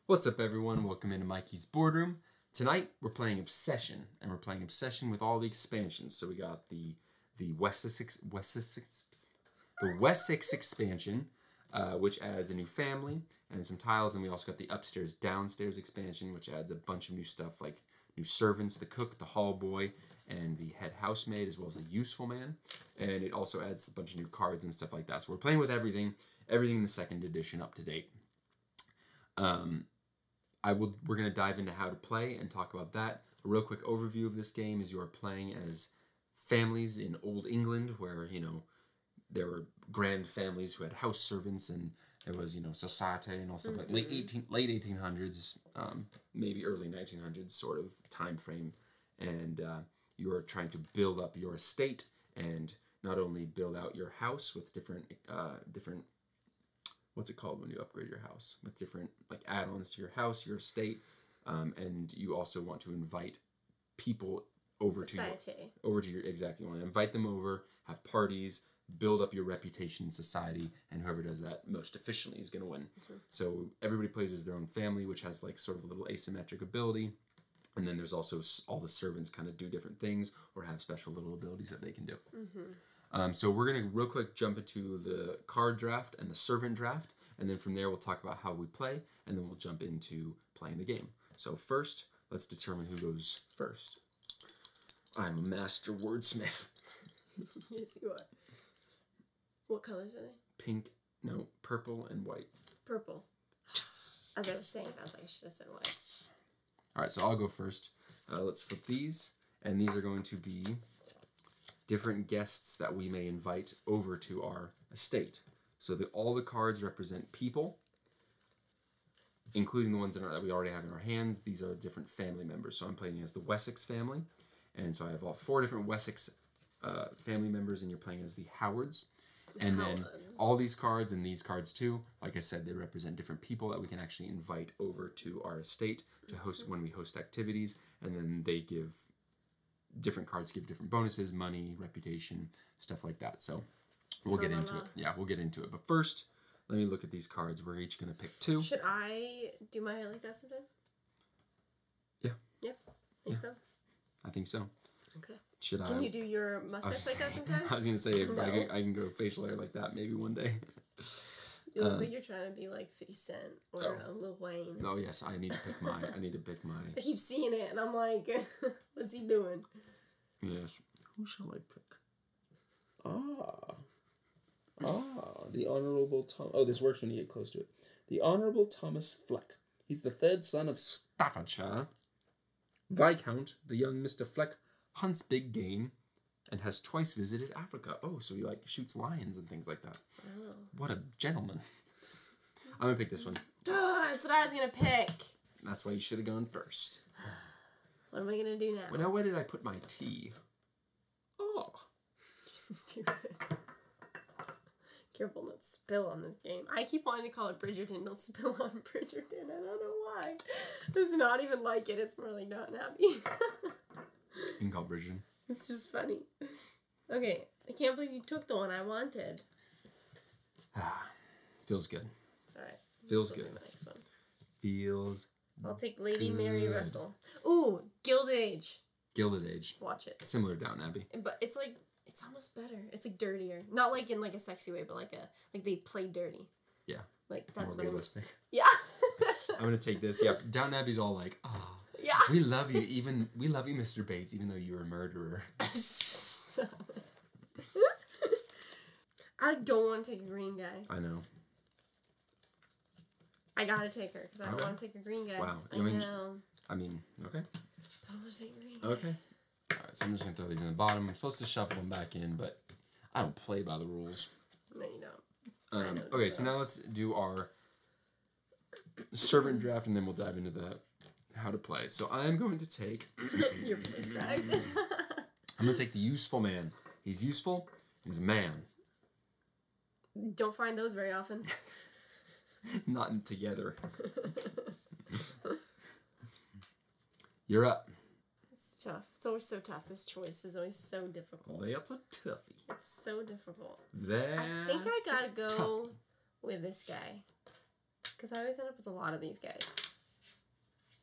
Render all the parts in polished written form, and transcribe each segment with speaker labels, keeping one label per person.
Speaker 1: What's up, everyone? Welcome into Mikey's Boardroom. Tonight we're playing Obsession, and we're playing Obsession with all the expansions. So we got the Wessex expansion, which adds a new family and some tiles. And we also got the upstairs downstairs expansion, which adds a bunch of new stuff like new servants, the cook, the hall boy, and the head housemaid, as well as the useful man. And it also adds a bunch of new cards and stuff like that. So we're playing with everything in the second edition up to date. We're going to dive into how to play and talk about that. A real quick overview of this game is you are playing as families in Old England, where, you know, there were grand families who had house servants, and there was, you know, society and all stuff like late 1800s, maybe early 1900s sort of time frame. And you are trying to build up your estate and not only build out your house with different what's it called when you upgrade your house, with different like add-ons to your house, your estate, and you also want to invite people over to your exactly. You want to invite them over, have parties, build up your reputation in society, and whoever does that most efficiently is going to win. So everybody plays as their own family, which has like sort of a little asymmetric ability, and then there's also all the servants kind of do different things or have special little abilities that they can do. So we're going to real quick jump into the card draft and the servant draft, and then from there we'll talk about how we play, and then we'll jump into playing the game. So first, let's determine who goes first. I'm a master wordsmith.
Speaker 2: Yes, you are. What colors are they?
Speaker 1: Purple and white.
Speaker 2: Purple. As I was saying, I was like, I should have said white.
Speaker 1: Alright, so I'll go first. Let's flip these, and these are going to be different guests that we may invite over to our estate. So all the cards represent people, including the ones that we already have in our hands. These are different family members. So I'm playing as the Wessex family, and so I have all 4 different Wessex family members, and you're playing as the Howards. And then all these cards and these cards too, like I said, they represent different people that we can actually invite over to our estate to host when we host activities, and then they give different cards, give different bonuses, money, reputation, stuff like that. So we'll get into it. Yeah, we'll get into it. But first, let me look at these cards. We're each going to pick 2.
Speaker 2: Should I do my hair like that sometime?
Speaker 1: Yeah.
Speaker 2: Yeah? Think so?
Speaker 1: I think so.
Speaker 2: Okay.
Speaker 1: Can
Speaker 2: you do your mustache like that sometime?
Speaker 1: I was going to say, if I can go facial hair like that maybe one day.
Speaker 2: You look like you're trying to be like 50 Cent or Lil Wayne.
Speaker 1: Oh, yes. I need to pick my...
Speaker 2: I keep seeing it, and I'm like, what's he doing?
Speaker 1: Yes. Who shall I pick? The Honorable Tom... Oh, this works when you get close to it. The Honorable Thomas Fleck. He's the 3rd son of Staffordshire. Viscount, the young Mr. Fleck, hunts big game and has twice visited Africa. Oh, so he like shoots lions and things like that. Oh. What a gentleman. I'm going to pick this one.
Speaker 2: That's what I was going to pick.
Speaker 1: That's why you should have gone first.
Speaker 2: What am I going to do now?
Speaker 1: Well, now where did I put my tea? Oh.
Speaker 2: This is stupid. Careful not to spill on this game. I keep wanting to call it Bridgerton. Don't spill on Bridgerton. I don't know why. It's not even like it. It's more like not happy.
Speaker 1: You can call it Bridgerton.
Speaker 2: It's just funny. Okay. I can't believe you took the one I wanted.
Speaker 1: Feels good.
Speaker 2: It's alright.
Speaker 1: Feels good.
Speaker 2: My next one.
Speaker 1: Feels
Speaker 2: I'll take Lady Mary Russell. Ooh, Gilded Age.
Speaker 1: Gilded Age.
Speaker 2: Watch it.
Speaker 1: Similar to Downton Abbey.
Speaker 2: But it's like... It's almost better. It's like dirtier. Not like in like a sexy way, but like they play dirty.
Speaker 1: Yeah.
Speaker 2: Like that's
Speaker 1: more realistic.
Speaker 2: Yeah.
Speaker 1: I'm gonna take this. Yeah. Downton Abbey's all like, oh, yeah. We love you, Mr. Bates, even though you're a murderer.
Speaker 2: I don't want to take a green guy.
Speaker 1: I know.
Speaker 2: I gotta take her because I don't want to take a green guy.
Speaker 1: Wow.
Speaker 2: I know.
Speaker 1: I mean, okay.
Speaker 2: I don't want to take a green guy.
Speaker 1: Okay. Alright, so I'm just going to throw these in the bottom. I'm supposed to shuffle them back in, but I don't play by the rules.
Speaker 2: No, you don't.
Speaker 1: Okay, so now let's do our servant draft, and then we'll dive into the how to play. So I'm going to take...
Speaker 2: Your voice cracked.
Speaker 1: I'm going to take the useful man. He's useful, he's a man.
Speaker 2: Don't find those very often.
Speaker 1: Not together. You're up.
Speaker 2: Tough. It's always so tough. This choice is always so difficult.
Speaker 1: That's a toughie.
Speaker 2: It's so difficult.
Speaker 1: I
Speaker 2: think I gotta go with this guy. Because I always end up with a lot of these guys.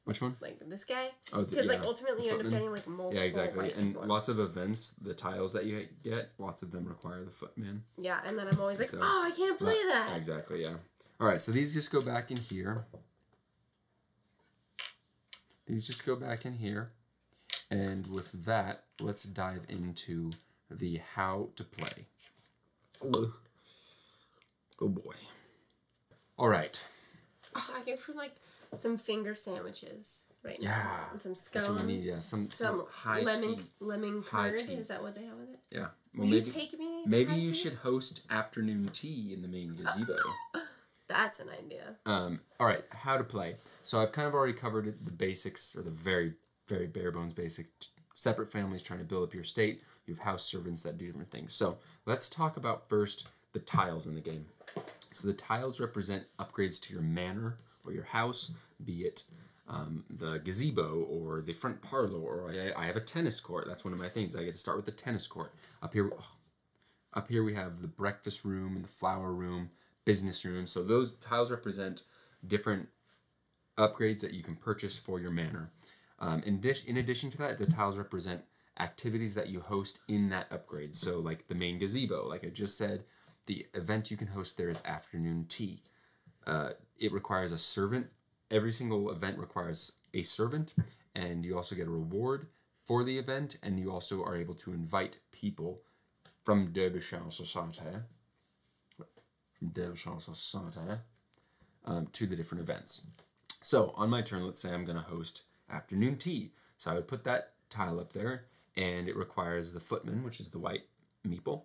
Speaker 1: Which one?
Speaker 2: Like this guy.
Speaker 1: Oh,
Speaker 2: because like ultimately you end up getting like multiple.
Speaker 1: Yeah, exactly. And
Speaker 2: ones.
Speaker 1: lots of events, the tiles that you get, lots of them require the footman.
Speaker 2: Yeah, and then I'm always like, I can't play that.
Speaker 1: Exactly. Yeah. All right. So these just go back in here. And with that, let's dive into the how to play. Oh boy. All right.
Speaker 2: Oh, I go for like some finger sandwiches right now.
Speaker 1: Yeah.
Speaker 2: And some scones.
Speaker 1: That's what we need, yeah. Some high
Speaker 2: lemon curd.
Speaker 1: tea.
Speaker 2: Is that what they have with it?
Speaker 1: Yeah.
Speaker 2: Well, Will you take me?
Speaker 1: Maybe you should host afternoon tea in the main gazebo.
Speaker 2: That's an idea.
Speaker 1: All right, how to play. So I've kind of already covered the basics, or the very, very bare bones basic. Separate families trying to build up your state. You have house servants that do different things. So let's talk about first the tiles in the game. So the tiles represent upgrades to your manor or your house, be it the gazebo or the front parlor, or I have a tennis court. That's one of my things. I get to start with the tennis court. Up here we have the breakfast room and the flower room, business room. So those tiles represent different upgrades that you can purchase for your manor. In addition to that, the tiles represent activities that you host in that upgrade. So like the main gazebo, like I just said, the event you can host there is afternoon tea. It requires a servant. Every single event requires a servant, and you also get a reward for the event, and you also are able to invite people from Derbyshire Society, to the different events. So on my turn, let's say I'm going to host afternoon tea. So I would put that tile up there, and it requires the footman, which is the white meeple.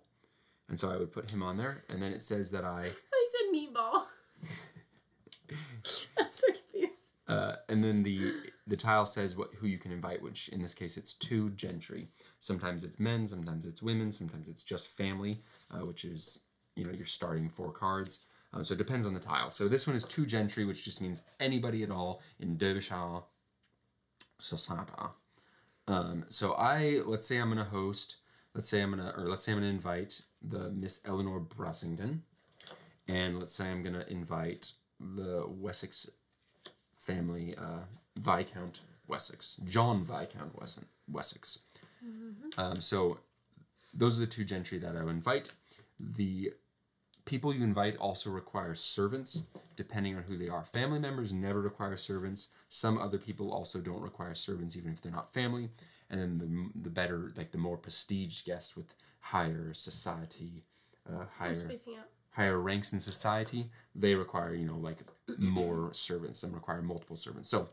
Speaker 1: And so I would put him on there, and then it says that I
Speaker 2: said meatball. That's so confused.
Speaker 1: And then the tile says who you can invite, which in this case it's 2 gentry. Sometimes it's men, sometimes it's women, sometimes it's just family, which is, you're starting 4 cards. So it depends on the tile. So this one is 2 gentry, which just means anybody at all in Derbyshire Society. So let's say I'm gonna invite the Miss Eleanor Brassington, and let's say I'm gonna invite the Wessex family, Viscount Wessex, John Viscount Wessex.
Speaker 2: Mm-hmm.
Speaker 1: So those are the 2 gentry that I would invite. The people you invite also require servants, depending on who they are. Family members never require servants. Some other people also don't require servants, even if they're not family. And then the better, like the more prestige guests with higher society, higher ranks in society, they require, like more servants and require multiple servants. So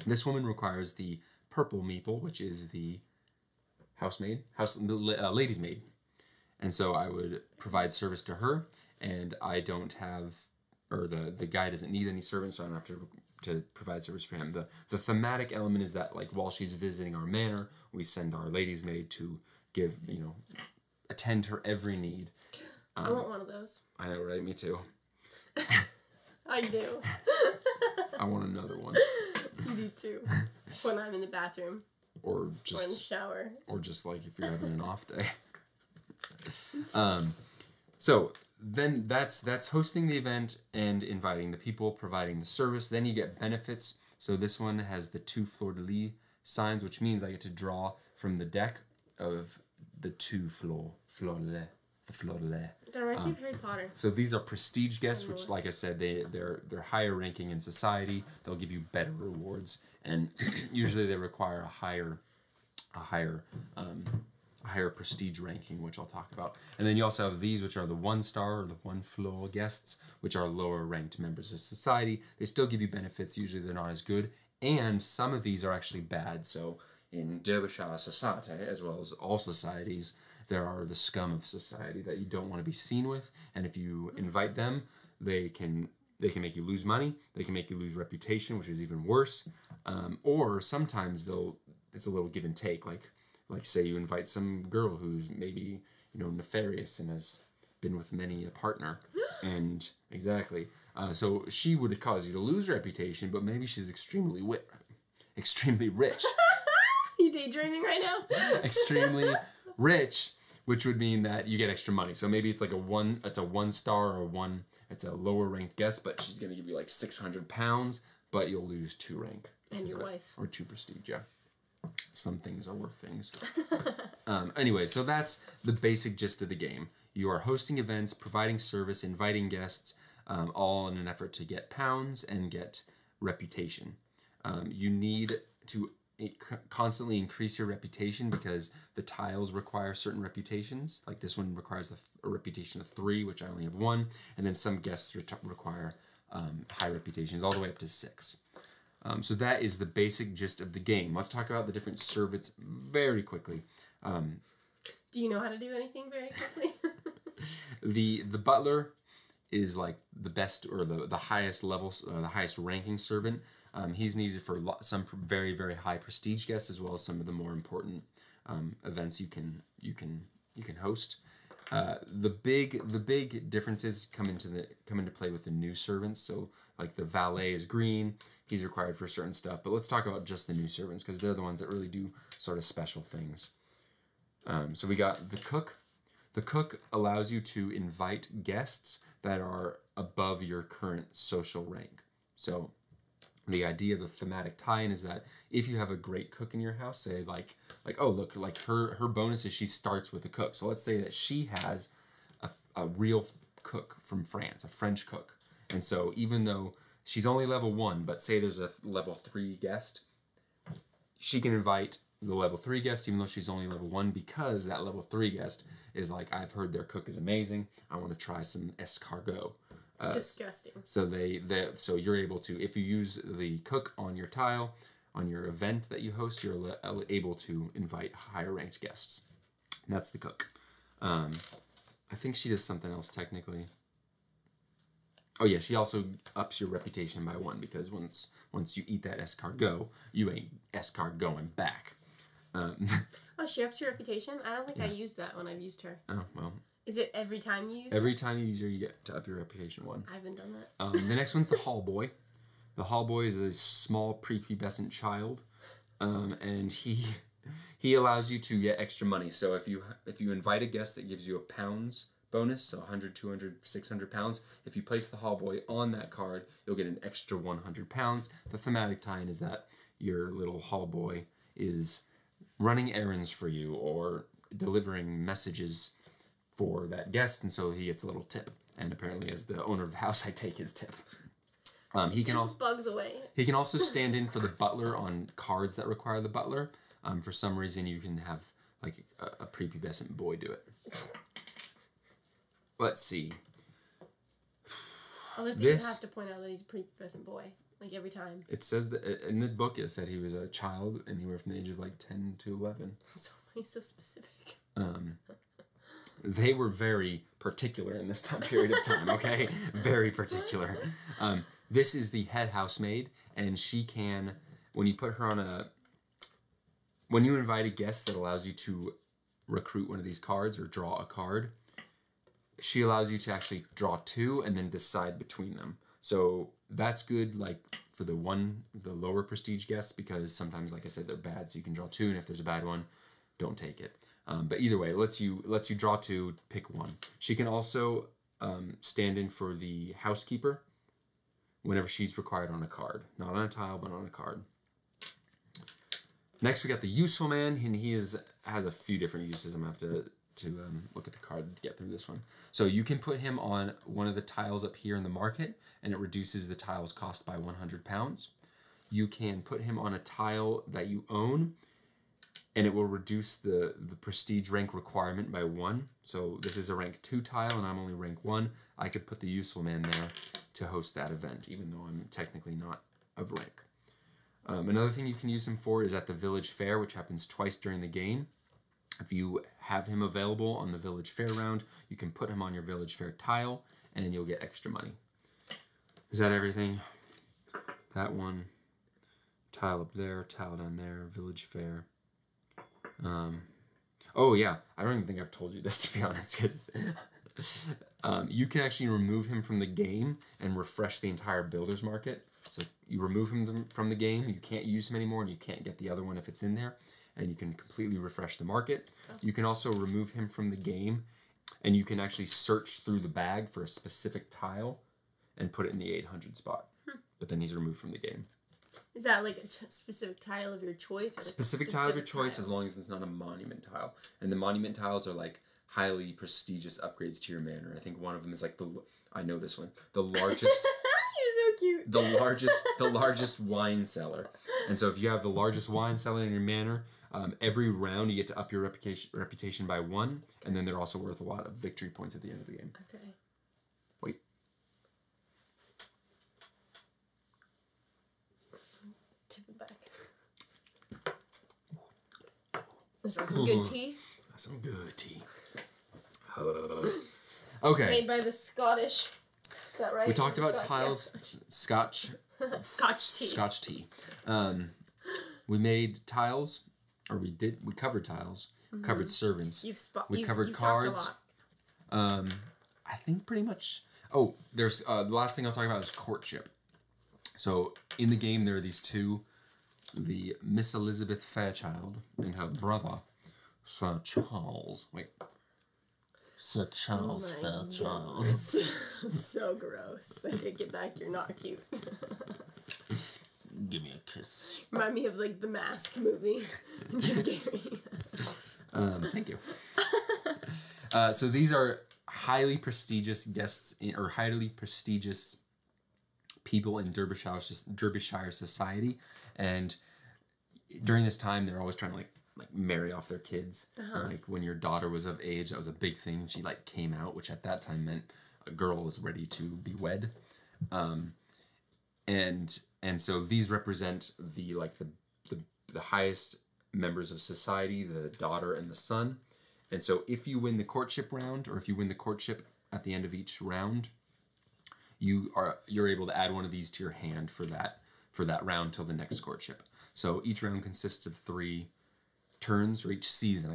Speaker 1: this woman requires the purple meeple, which is the lady's maid. And so I would provide service to her, and I don't have, or the guy doesn't need any servants, so I don't have to provide service for him. The thematic element is that, like, while she's visiting our manor, we send our lady's maid to give, attend her every need.
Speaker 2: I want one of those.
Speaker 1: I know, right? Me too.
Speaker 2: I do.
Speaker 1: I want another one.
Speaker 2: You do too. When I'm in the bathroom. Or in the shower.
Speaker 1: Or just like if you're having an off day. So then that's hosting the event and inviting the people, providing the service. Then you get benefits. So this one has the 2 fleur-de-lis signs, which means I get to draw from the deck of the 2 fleur-de-lis. The fleur-de-lis.
Speaker 2: That reminds me of Harry Potter.
Speaker 1: So these are prestige guests, which, like I said, they're higher ranking in society. They'll give you better rewards, and usually they require a higher prestige ranking, which I'll talk about. And then you also have these, which are the 1-star or the 1-floor guests, which are lower ranked members of society. They still give you benefits. Usually they're not as good, and some of these are actually bad. So in Derbyshire Society, as well as all societies, there are the scum of society that you don't want to be seen with, and if you invite them, they can make you lose money. They can make you lose reputation, which is even worse. Or sometimes it's a little give and take. Like say you invite some girl who's maybe nefarious and has been with many a partner, and exactly. So she would cause you to lose reputation, but maybe she's extremely rich.
Speaker 2: You daydreaming right now?
Speaker 1: Extremely rich, which would mean that you get extra money. So maybe it's like it's a 1-star or it's a lower ranked guest, but she's gonna give you like £600, but you'll lose 2 rank.
Speaker 2: And your wife.
Speaker 1: Or 2 prestige, yeah. Some things are worth things. Anyway, so that's the basic gist of the game. You are hosting events, providing service, inviting guests, all in an effort to get pounds and get reputation. You need to constantly increase your reputation because the tiles require certain reputations. Like this one requires a reputation of 3, which I only have 1, and then some guests require high reputations, all the way up to 6. So that is the basic gist of the game. Let's talk about the different servants very quickly.
Speaker 2: Do you know how to do anything very quickly?
Speaker 1: The butler is like the best or the highest level, the highest ranking servant. He's needed for some very, very high prestige guests, as well as some of the more important events you can host. The big differences come into play with the new servants. So like the valet is green, he's required for certain stuff. But let's talk about just the new servants because they're the ones that really do sort of special things. So we got the cook. The cook allows you to invite guests that are above your current social rank. So the idea of the thematic tie-in is that if you have a great cook in your house, say like oh look, like her bonus is she starts with a cook. So let's say that she has a real cook from France, a French cook. And so even though she's only level 1, but say there's a level 3 guest, she can invite the level 3 guest even though she's only level 1 because that level 3 guest is like, I've heard their cook is amazing. I want to try some escargot.
Speaker 2: Disgusting.
Speaker 1: So you're able to, if you use the cook on your tile, on your event that you host, you're able to invite higher ranked guests. And that's the cook. I think she does something else technically. Oh yeah, she also ups your reputation by 1 because once you eat that escargot, you ain't escargoting back.
Speaker 2: Oh, she ups your reputation? I don't think I used that when I've used her.
Speaker 1: Oh, well.
Speaker 2: Is it every time you use
Speaker 1: Every time you use her, you get to up your reputation 1.
Speaker 2: I haven't done that.
Speaker 1: The next one's the hall boy. The hall boy is a small prepubescent child, and he allows you to get extra money. So if you invite a guest that gives you a pounds bonus, so 100, 200, 600 pounds, if you place the hall boy on that card, you'll get an extra 100 pounds. The thematic tie-in is that your little hall boy is running errands for you or delivering messages for that guest, and so he gets a little tip. And apparently, as the owner of the house, I take his tip. He can also
Speaker 2: bugs away.
Speaker 1: He can also stand in for the butler on cards that require the butler. For some reason, you can have like a prepubescent boy do it. Let's see.
Speaker 2: I think you have to point out that he's a prepubescent boy, like every time.
Speaker 1: It says that in the book it said he was a child and he went from the age of like 10 to 11.
Speaker 2: So he's so specific.
Speaker 1: They were very particular in this time period of time, okay? Very particular. This is the head housemaid, and she can, when you put her on when you invite a guest that allows you to recruit one of these cards or draw a card, she allows you to actually draw 2 and then decide between them. So that's good, like, for the lower prestige guests, because sometimes, like I said, they're bad, so you can draw 2, and if there's a bad one, don't take it. But either way, it lets you draw 2, pick 1. She can also stand in for the housekeeper whenever she's required on a card. Not on a tile, but on a card. Next, we got the useful man, and he has a few different uses. I'm going to have to look at the card to get through this one. So you can put him on one of the tiles up here in the market, and it reduces the tile's cost by 100 pounds. You can put him on a tile that you own, and it will reduce the prestige rank requirement by 1. So this is a rank 2 tile, and I'm only rank 1. I could put the useful man there to host that event, even though I'm technically not of rank. Another thing you can use him for is at the village fair, which happens twice during the game. If you have him available on the village fair round, you can put him on your village fair tile, and you'll get extra money. Is that everything? That one. Tile up there, tile down there, village fair. Oh yeah, I don't even think I've told you this, to be honest, because you can actually remove him from the game and refresh the entire builder's market. So you remove him from the game, you can't use him anymore, and you can't get the other one if it's in there, and you can completely refresh the market. You can also remove him from the game, and you can actually search through the bag for a specific tile and put it in the 800 spot. But then he's removed from the game.
Speaker 2: Is that like a specific tile of your choice? Or
Speaker 1: specific tile of your choice, as long as it's not a monument tile. And the monument tiles are like highly prestigious upgrades to your manor. I think one of them is like I know this one. The largest...
Speaker 2: You're so cute.
Speaker 1: The largest wine cellar. And so if you have the largest wine cellar in your manor, every round you get to up your reputation by 1, and then they're also worth a lot of victory points at the end of the game.
Speaker 2: Okay.
Speaker 1: Wait.
Speaker 2: Tip it back. This is some good tea.
Speaker 1: That's some good tea. Okay.
Speaker 2: It's made by the Scottish. Is that right?
Speaker 1: We talked about tiles. Yes. Scotch.
Speaker 2: Scotch tea.
Speaker 1: Scotch tea. We made tiles, or we covered tiles, covered servants. We covered cards. I think pretty much. Oh, there's the last thing I'll talk about is courtship. So in the game there are these two, the Miss Elizabeth Fairchild and her brother, Sir Charles. Wait. Sir Charles Fairchild.
Speaker 2: So gross. I take it back. You're not cute.
Speaker 1: Give me a kiss.
Speaker 2: Remind me of like the Mask movie. Jim Carrey.
Speaker 1: Thank you. So these are highly prestigious guests or highly prestigious people in Derbyshire society, and during this time they're always trying to like marry off their kids. Like when your daughter was of age, that was a big thing. She like came out, which at that time meant a girl was ready to be wed. And so these represent the highest members of society, the daughter and the son. And so if you win the courtship round, or if you win the courtship at the end of each round, you're able to add one of these to your hand for that round till the next courtship. So each round consists of 3 turns, or each season,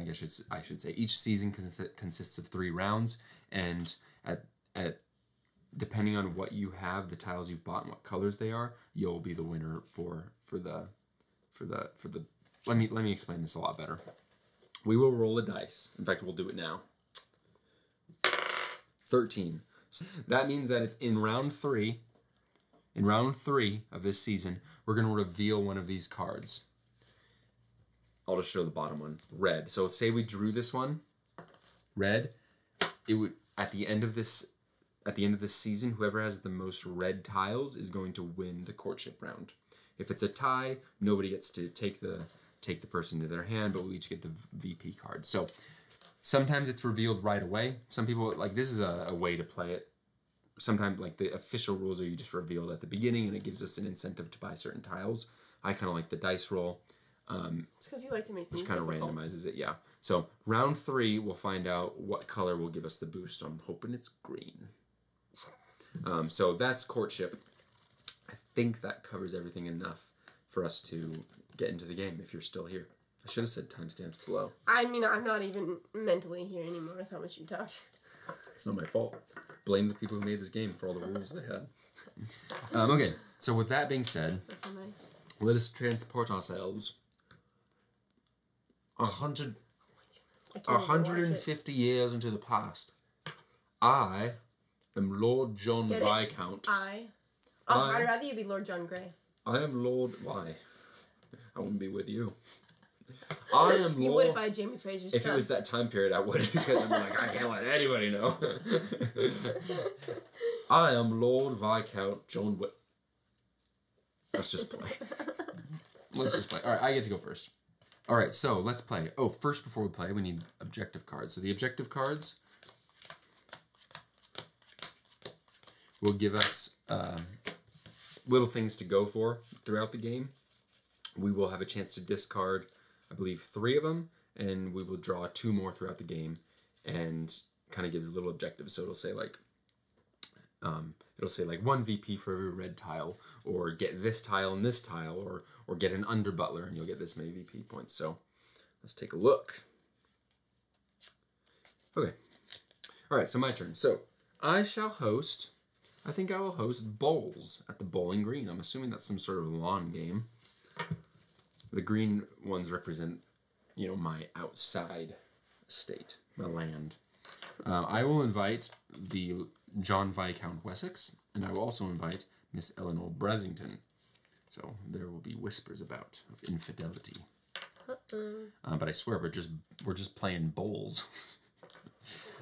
Speaker 1: I should say. Each season consists of 3 rounds, and at depending on what you have, the tiles you've bought and what colors they are, you'll be the winner for the. Let me explain this a lot better. We will roll a dice. In fact, we'll do it now. 13. So that means that if in round 3 of this season, we're going to reveal one of these cards. I'll just show the bottom one. Red. So say we drew this one. Red. It would at the end of this season, whoever has the most red tiles is going to win the courtship round. If it's a tie, nobody gets to take the person to their hand, but we'll each get the VP card. So sometimes it's revealed right away. Some people like this is a way to play it. Sometimes like the official rules are you just revealed at the beginning, and it gives us an incentive to buy certain tiles. I kind of like the dice roll.
Speaker 2: It's because you like to make things
Speaker 1: which kind of randomizes it, yeah. So round 3, we'll find out what color will give us the boost. I'm hoping it's green. So that's courtship. I think that covers everything enough for us to get into the game if you're still here. I should have said timestamps below.
Speaker 2: I mean, I'm not even mentally here anymore with how much you talked.
Speaker 1: It's not my fault. Blame the people who made this game for all the rules they had. Okay, so with that being said,
Speaker 2: that's so nice.
Speaker 1: Let us transport ourselves 150 years into the past. I am Lord John Viscount.
Speaker 2: I'd rather you be Lord John Grey.
Speaker 1: I am Lord... Why? I wouldn't be with you. I am Lord...
Speaker 2: You would if I had Jamie Fraser's
Speaker 1: If it was that time period, I would, because I'm like, I can't let anybody know. I am Lord Viscount John Let's just play. Alright, I get to go first. Alright, so let's play. Oh, first before we play, we need objective cards. So the objective cards will give us little things to go for throughout the game. We will have a chance to discard, I believe, 3 of them, and we will draw 2 more throughout the game, and kind of gives little objectives. So it'll say like 1 VP for every red tile, or get this tile and this tile, or get an under butler and you'll get this many VP points. So let's take a look. Okay. All right, so my turn. So I shall host, I think I will host bowls at the Bowling Green. I'm assuming that's some sort of lawn game. The green ones represent, my outside estate, my land. I will invite the John Viscount Wessex, and I will also invite Miss Eleanor Brasington. So there will be whispers about of infidelity. But I swear we're just playing bowls.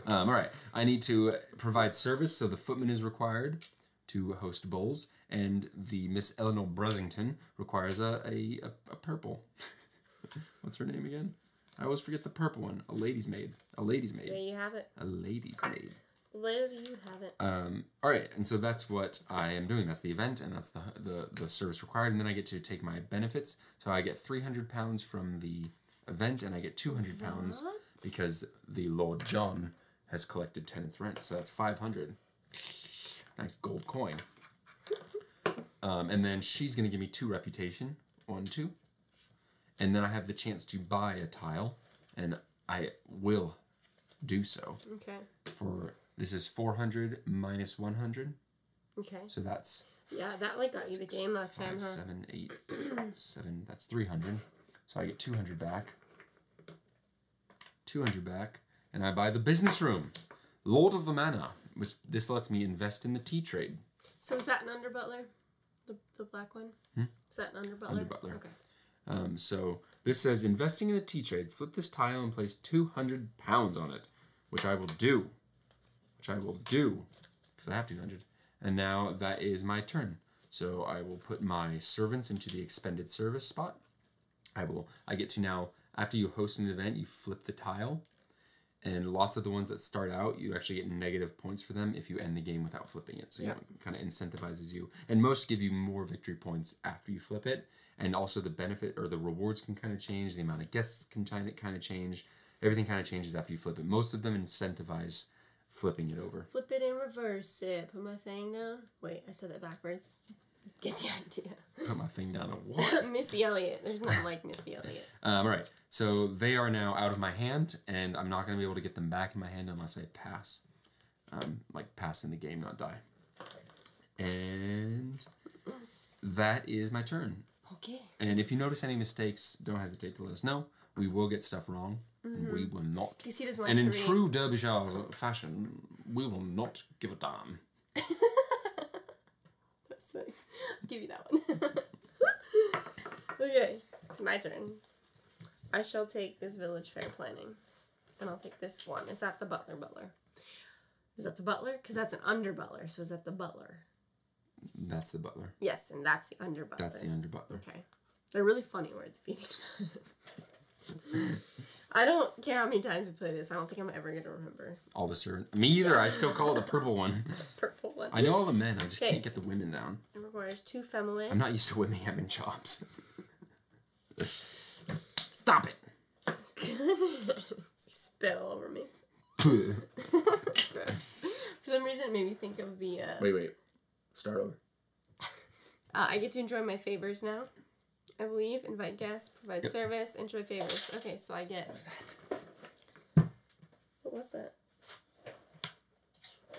Speaker 1: All right, I need to provide service, so the footman is required to host bowls, and the Miss Eleanor Brusington requires a purple. What's her name again? I always forget the purple one. A lady's maid. A lady's maid.
Speaker 2: There you have it.
Speaker 1: A lady's maid.
Speaker 2: There you have it.
Speaker 1: All right, and so that's what I am doing. That's the event, and that's the service required. And then I get to take my benefits. So I get £300 from the event, and I get £200 because the Lord John has collected tenants' rent. So that's 500. Nice gold coin. And then she's going to give me 2 reputation. 1, 2. And then I have the chance to buy a tile, and I will do so.
Speaker 2: Okay.
Speaker 1: This is 400 minus 100.
Speaker 2: Okay.
Speaker 1: So that's...
Speaker 2: Yeah, that got you the game last time, huh?
Speaker 1: 7, 8, 7. That's 300. So I get 200 back. 200 back. And I buy the business room. Lord of the Manor. Which this lets me invest in the tea trade.
Speaker 2: So is that an under butler? The black one? Is that an under butler?
Speaker 1: Under butler.
Speaker 2: Okay.
Speaker 1: So this says investing in the tea trade. Flip this tile and place £200 on it. Which I will do. Because I have 200. And now that is my turn. So I will put my servants into the expended service spot. I get to now, after you host an event, you flip the tile. And lots of the ones that start out, you actually get negative points for them if you end the game without flipping it. So it kind of incentivizes you. And most give you more victory points after you flip it. And also the benefit or the rewards can kind of change. The amount of guests can kind of change. Everything kind of changes after you flip it. Most of them incentivize flipping it over.
Speaker 2: Flip it and reverse it. Put my thing down. Wait, I said that backwards. Get the idea.
Speaker 1: Put my thing down on what?
Speaker 2: Missy Elliott. There's nothing like Missy Elliott.
Speaker 1: All right. So they are now out of my hand, and I'm not going to be able to get them back in my hand unless I pass. Like pass in the game, not die. And that is my turn.
Speaker 2: Okay.
Speaker 1: And if you notice any mistakes, don't hesitate to let us know. We will get stuff wrong. And we will not.
Speaker 2: Because he doesn't like
Speaker 1: and
Speaker 2: to
Speaker 1: in
Speaker 2: read.
Speaker 1: true Derbyshire fashion, we will not give a damn.
Speaker 2: That's funny. I'll give you that one. Okay, my turn. I shall take this village fair planning. And I'll take this one. Is that the butler? Is that the butler? Because that's an under butler. So is that the butler?
Speaker 1: That's the butler.
Speaker 2: Yes, and that's the under butler.
Speaker 1: That's the under butler.
Speaker 2: Okay. They're really funny words if you think about it. I don't care how many times we play this. I don't think I'm ever going to remember.
Speaker 1: All the servants. Me either. I still call it the purple one.
Speaker 2: Purple one.
Speaker 1: I know all the men. I just can't get the women down.
Speaker 2: It requires 2 female.
Speaker 1: I'm not used to women having jobs. Stop it.
Speaker 2: Spit all over me. For some reason, it made me think of the...
Speaker 1: Wait. Start over.
Speaker 2: I get to enjoy my favors now. I believe. Invite guests, provide service, enjoy favors. Okay, so I get...
Speaker 1: What was that?
Speaker 2: What was that?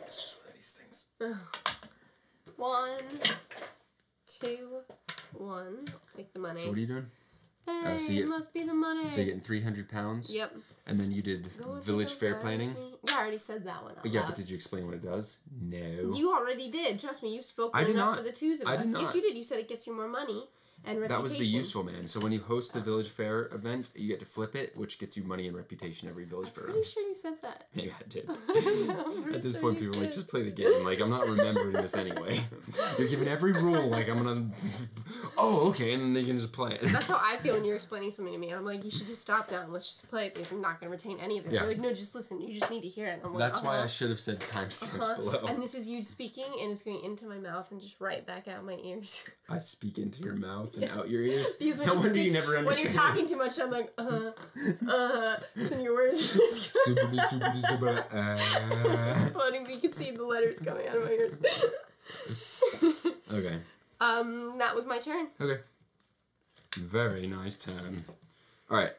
Speaker 1: It's just one of these things.
Speaker 2: 1, 2, 1. Take the money.
Speaker 1: So what are you doing?
Speaker 2: Hey, it must be the money.
Speaker 1: So you're getting £300?
Speaker 2: Yep.
Speaker 1: And then you did village fair planning?
Speaker 2: Yeah, I already said that one.
Speaker 1: Yeah, but did you explain what it does? No.
Speaker 2: You already did. Trust me, you've spoken enough for the twos of us.
Speaker 1: I did not.
Speaker 2: Yes, you did. You said it gets you more money and reputation.
Speaker 1: That was the useful man. So when you host the village fair event, you get to flip it, which gets you money and reputation every village fair event.
Speaker 2: I'm pretty sure you said that.
Speaker 1: Maybe I did. At this point, people are like, just play the game. Like, I'm not remembering this anyway. You're given every rule. Like, I'm going to... Oh, okay. And then they can just play it.
Speaker 2: That's how I feel when you're explaining something to me. And I'm like, you should just stop now and let's just play it because I'm not going to retain any of this. Yeah. You're like, no, just listen. You just need to hear it. And I'm like,
Speaker 1: that's why I should have said timestamps below.
Speaker 2: And this is you speaking and it's going into my mouth and just right back out my ears.
Speaker 1: I speak into your mouth and out your ears?
Speaker 2: Because when
Speaker 1: no wonder you never understand.
Speaker 2: When you're talking too much, I'm like, so your words are just it's just funny, but you can see the letters coming out of my ears.
Speaker 1: Okay.
Speaker 2: That was my turn.
Speaker 1: Okay. Very nice turn. Alright,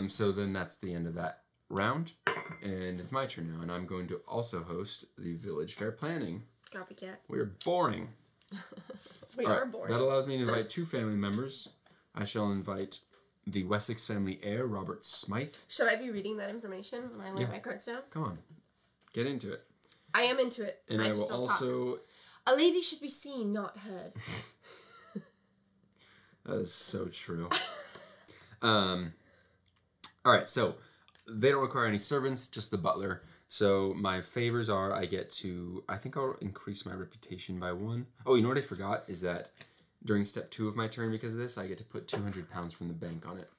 Speaker 1: so then that's the end of that round. And it's my turn now, and I'm going to also host the village fair planning.
Speaker 2: Copycat.
Speaker 1: We're boring.
Speaker 2: We are boring.
Speaker 1: That allows me to invite 2 family members. I shall invite the Wessex family heir, Robert Smythe.
Speaker 2: Should I be reading that information when I lay my cards down?
Speaker 1: Come on. Get into it.
Speaker 2: I am into it.
Speaker 1: And I will also...
Speaker 2: A lady should be seen, not heard.
Speaker 1: That is so true. All right, so they don't require any servants, just the butler. So my favors are I think I'll increase my reputation by 1. Oh, you know what I forgot is that during step 2 of my turn, because of this, I get to put 200 pounds from the bank on it.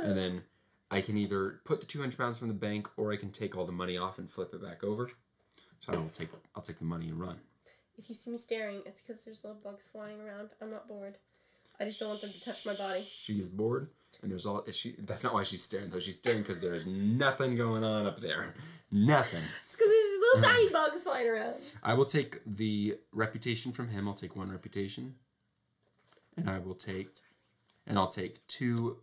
Speaker 1: And then I can either put the 200 pounds from the bank or I can take all the money off and flip it back over. So I'll take the money and run.
Speaker 2: If you see me staring, it's because there's little bugs flying around. I'm not bored. I just don't want them to touch my body.
Speaker 1: She is bored, and that's not why she's staring, though. She's staring because there's nothing going on up there. Nothing.
Speaker 2: It's because there's little tiny bugs flying around.
Speaker 1: I will take the reputation from him. I'll take 1 reputation. And I'll take 2,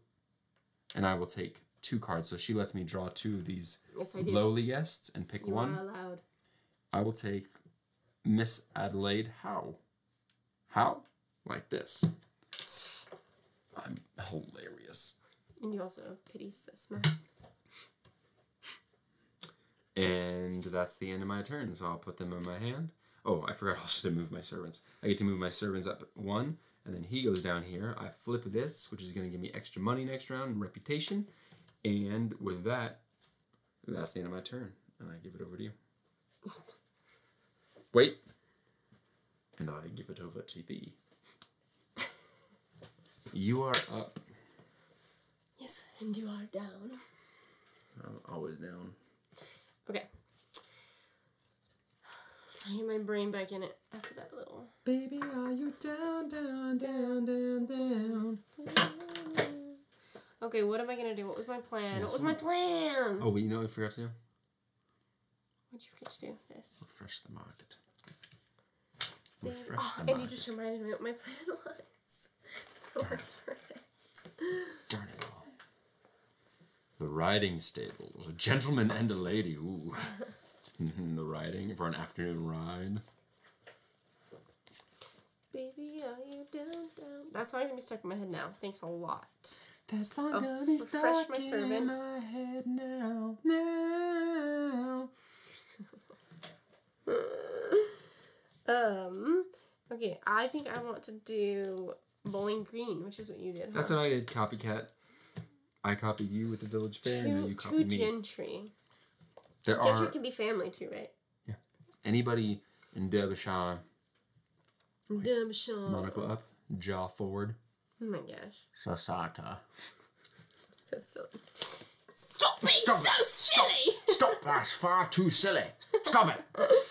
Speaker 1: and I will take 2 cards. So she lets me draw 2 of these lowly guests and pick 1.
Speaker 2: You are allowed.
Speaker 1: I will take Miss Adelaide Howe. How? Like this. I'm hilarious.
Speaker 2: And you also pities this man.
Speaker 1: And that's the end of my turn, so I'll put them in my hand. Oh, I forgot also to move my servants. I get to move my servants up 1, and then he goes down here. I flip this, which is going to give me extra money next round and reputation. And with that, that's the end of my turn. And I give it over to you. Wait. And I give it over to thee. You are up.
Speaker 2: Yes, and you are down.
Speaker 1: I'm always down.
Speaker 2: Okay. I need my brain back in it after that little...
Speaker 1: Baby, are you down, down, down, down, down?
Speaker 2: Okay, what am I going to do? What was my plan? What was my plan?
Speaker 1: Oh, but you know what I forgot to do?
Speaker 2: What'd you forget to do? This.
Speaker 1: Refresh the market.
Speaker 2: And you just reminded me what my plan was.
Speaker 1: Darn it all. The riding stables. A gentleman and a lady. Ooh. The riding for an afternoon ride.
Speaker 2: Baby, are you down, down? That song's gonna be stuck in my head now. Thanks a lot.
Speaker 1: That's not gonna be stuck in my head now. Now.
Speaker 2: Okay, I think I want to do Bowling Green, which is what you did.
Speaker 1: That's what I did, copycat. I copied you with the village fair, and now you copied me.
Speaker 2: Gentry.
Speaker 1: Gentry
Speaker 2: can be family too, right?
Speaker 1: Yeah. Anybody in Derbyshire. Monocle up, jaw forward.
Speaker 2: Oh my gosh.
Speaker 1: Sasata.
Speaker 2: So silly. Stop being so silly!
Speaker 1: Stop, that's far too silly. Stop it.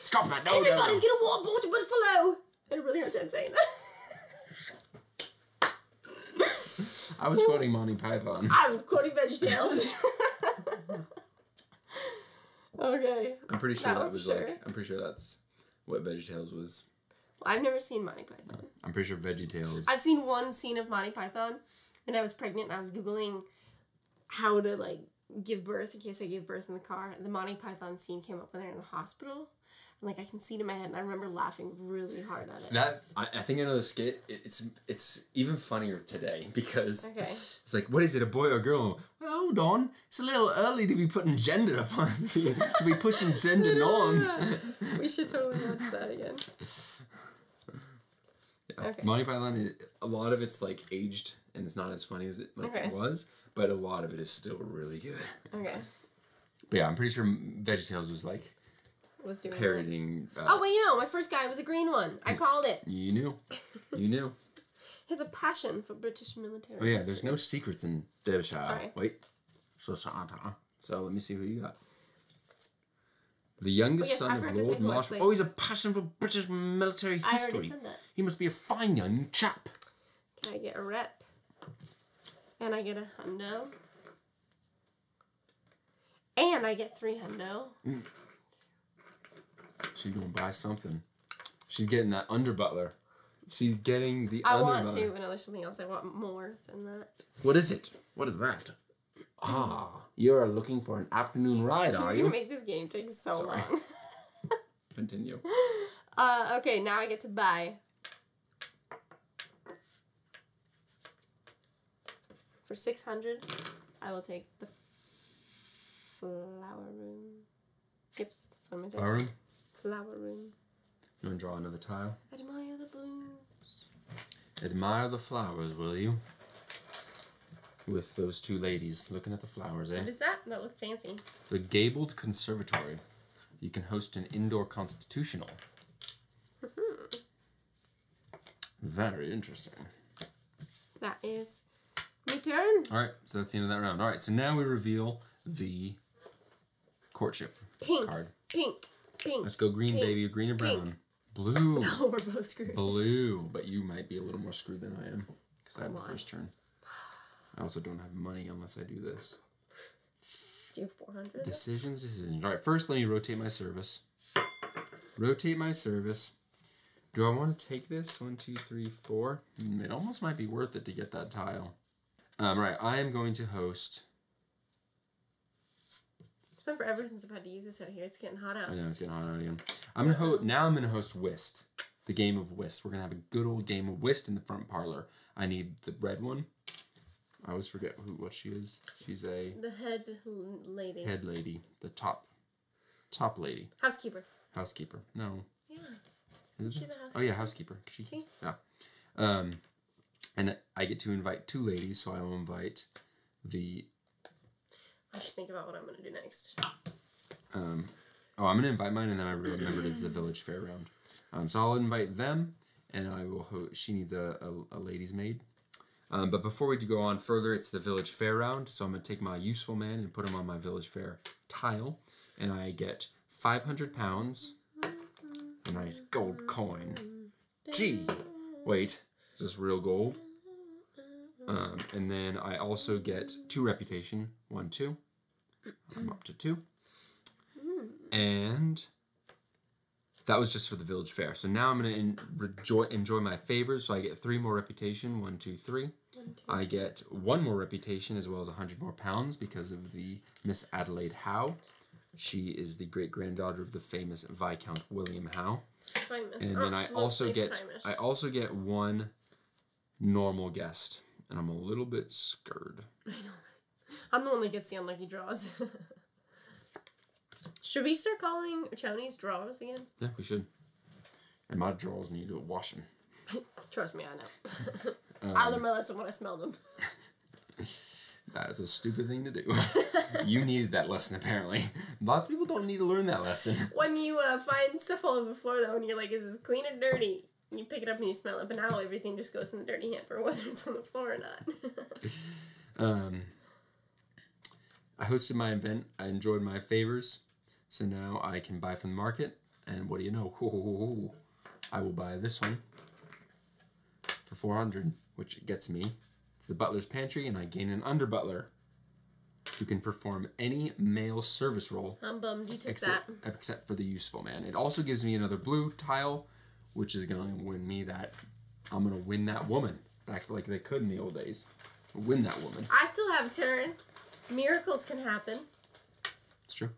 Speaker 1: Stop it. No,
Speaker 2: Everybody's gonna want water buffalo. I had a really hard time saying that.
Speaker 1: I was quoting Monty Python.
Speaker 2: I was quoting VeggieTales. Okay.
Speaker 1: I'm pretty sure that was I'm pretty sure that's what VeggieTales was.
Speaker 2: Well, I've never seen Monty Python.
Speaker 1: I'm pretty sure VeggieTales.
Speaker 2: I've seen one scene of Monty Python, and I was pregnant, and I was Googling how to, like, give birth in case I gave birth in the car. And the Monty Python scene came up when they're in the hospital. And, like, I can see it in my head, and I remember laughing really hard at it.
Speaker 1: I think I know the skit. It's even funnier today because
Speaker 2: okay.
Speaker 1: It's like, what is it, a boy or a girl? Well, hold on. It's a little early to be putting gender upon to be pushing gender norms.
Speaker 2: We should totally watch that again.
Speaker 1: Yeah. Okay. Monty Python, a lot of it's, like, aged, and it's not as funny as it was, but a lot of it is still really good. Okay. But yeah, I'm pretty sure VeggieTales was, like,
Speaker 2: doing
Speaker 1: parodying.
Speaker 2: Oh, what do you know? My first guy was a green one. I called it.
Speaker 1: You knew. You knew.
Speaker 2: He has a passion for British military.
Speaker 1: Oh, yeah, there's no secrets in Derbyshire.
Speaker 2: Sorry.
Speaker 1: Wait. So let me see who you got. The youngest son of Lord Marshall. Oh, he's a passion for British military history.
Speaker 2: I already said that.
Speaker 1: He must be a fine young chap.
Speaker 2: Can I get a rep? And I get a hundo. And I get 3 hundo.
Speaker 1: Mm. She's gonna buy something. She's getting that under butler. She's getting the under butler. I want to,
Speaker 2: but there's something else I want more than that.
Speaker 1: What is it? What is that? Ah, you're looking for an afternoon ride, are you?
Speaker 2: You're gonna make this game take so long.
Speaker 1: Continue.
Speaker 2: Okay, now I get to buy. For 600, I will take the flower room. Yep, that's what I'm gonna take.
Speaker 1: Flower room?
Speaker 2: Flower room.
Speaker 1: You want to draw another tile?
Speaker 2: Admire the blooms.
Speaker 1: Admire the flowers, will you? With those two ladies looking at the flowers, eh?
Speaker 2: What is that? That looked fancy.
Speaker 1: The Gabled Conservatory. You can host an indoor constitutional. Very interesting.
Speaker 2: That is my turn.
Speaker 1: Alright, so that's the end of that round. Alright, so now we reveal the courtship card.
Speaker 2: Pink.
Speaker 1: Let's go green, baby. Green or brown?
Speaker 2: Pink.
Speaker 1: Blue.
Speaker 2: Oh, we're both screwed.
Speaker 1: Blue. But you might be a little more screwed than I am. Because I have the first turn. I also don't have money unless I do this.
Speaker 2: Do you have 400?
Speaker 1: Decisions. Alright, first let me rotate my service. Rotate my service. Do I want to take this? 1, 2, 3, 4. It almost might be worth it to get that tile. Right, I am going to host.
Speaker 2: It's been forever since I've had to use this out here. It's getting hot out.
Speaker 1: I know, it's getting hot out again. Now I'm gonna host Whist. The game of Whist. We're gonna have a good old game of Whist in the front parlor. I need the red one. I always forget what she is. She's the
Speaker 2: head lady.
Speaker 1: Head lady. The top lady.
Speaker 2: Housekeeper.
Speaker 1: Housekeeper. No.
Speaker 2: Yeah.
Speaker 1: Is
Speaker 2: she the housekeeper?
Speaker 1: Oh yeah, housekeeper.
Speaker 2: See?
Speaker 1: Yeah. And I get to invite two ladies, so I will invite the.
Speaker 2: I should think about what I'm gonna do next.
Speaker 1: I'm gonna invite mine, and then I remembered it's the village fair round. So I'll invite them, and I will. She needs a lady's maid. But before we go on further, it's the village fair round. So I'm gonna take my useful man and put him on my village fair tile, and I get 500 pounds. A nice gold coin. Gee, wait, is this real gold? And then I also get 2 reputation. 1, 2. I'm up to 2. And that was just for the village fair. So now I'm gonna enjoy my favors. So I get 3 more reputation. 1, 2, 3. I get 1 more reputation as well as 100 more pounds because of the Miss Adelaide Howe. She is the great-granddaughter of the famous Viscount William Howe.
Speaker 2: Famous.
Speaker 1: And then I also get 1 normal guest, and I'm a little bit scared.
Speaker 2: I know. I'm the one that gets the unlucky draws. Should we start calling Chownies draws again?
Speaker 1: Yeah, we should. And my drawers need a washing.
Speaker 2: Trust me, I know. I learned my lesson when I smelled them.
Speaker 1: That is a stupid thing to do. You needed that lesson, apparently. Lots of people don't need to learn that lesson.
Speaker 2: When you find stuff all over the floor, though, and you're like, is this clean or dirty? You pick it up and you smell it, but now everything just goes in the dirty hamper, whether it's on the floor or not.
Speaker 1: I hosted my event. I enjoyed my favors. So now I can buy from the market. And what do you know? I will buy this one for 400, which gets me. It's the butler's pantry, and I gain an under butler who can perform any male service role.
Speaker 2: I'm bummed you took that.
Speaker 1: Except for the useful man. It also gives me another blue tile, which is going to win me that. I'm going to win that woman. Back like they could in the old days. Win that woman.
Speaker 2: I still have a turn. Miracles can happen.
Speaker 1: It's true.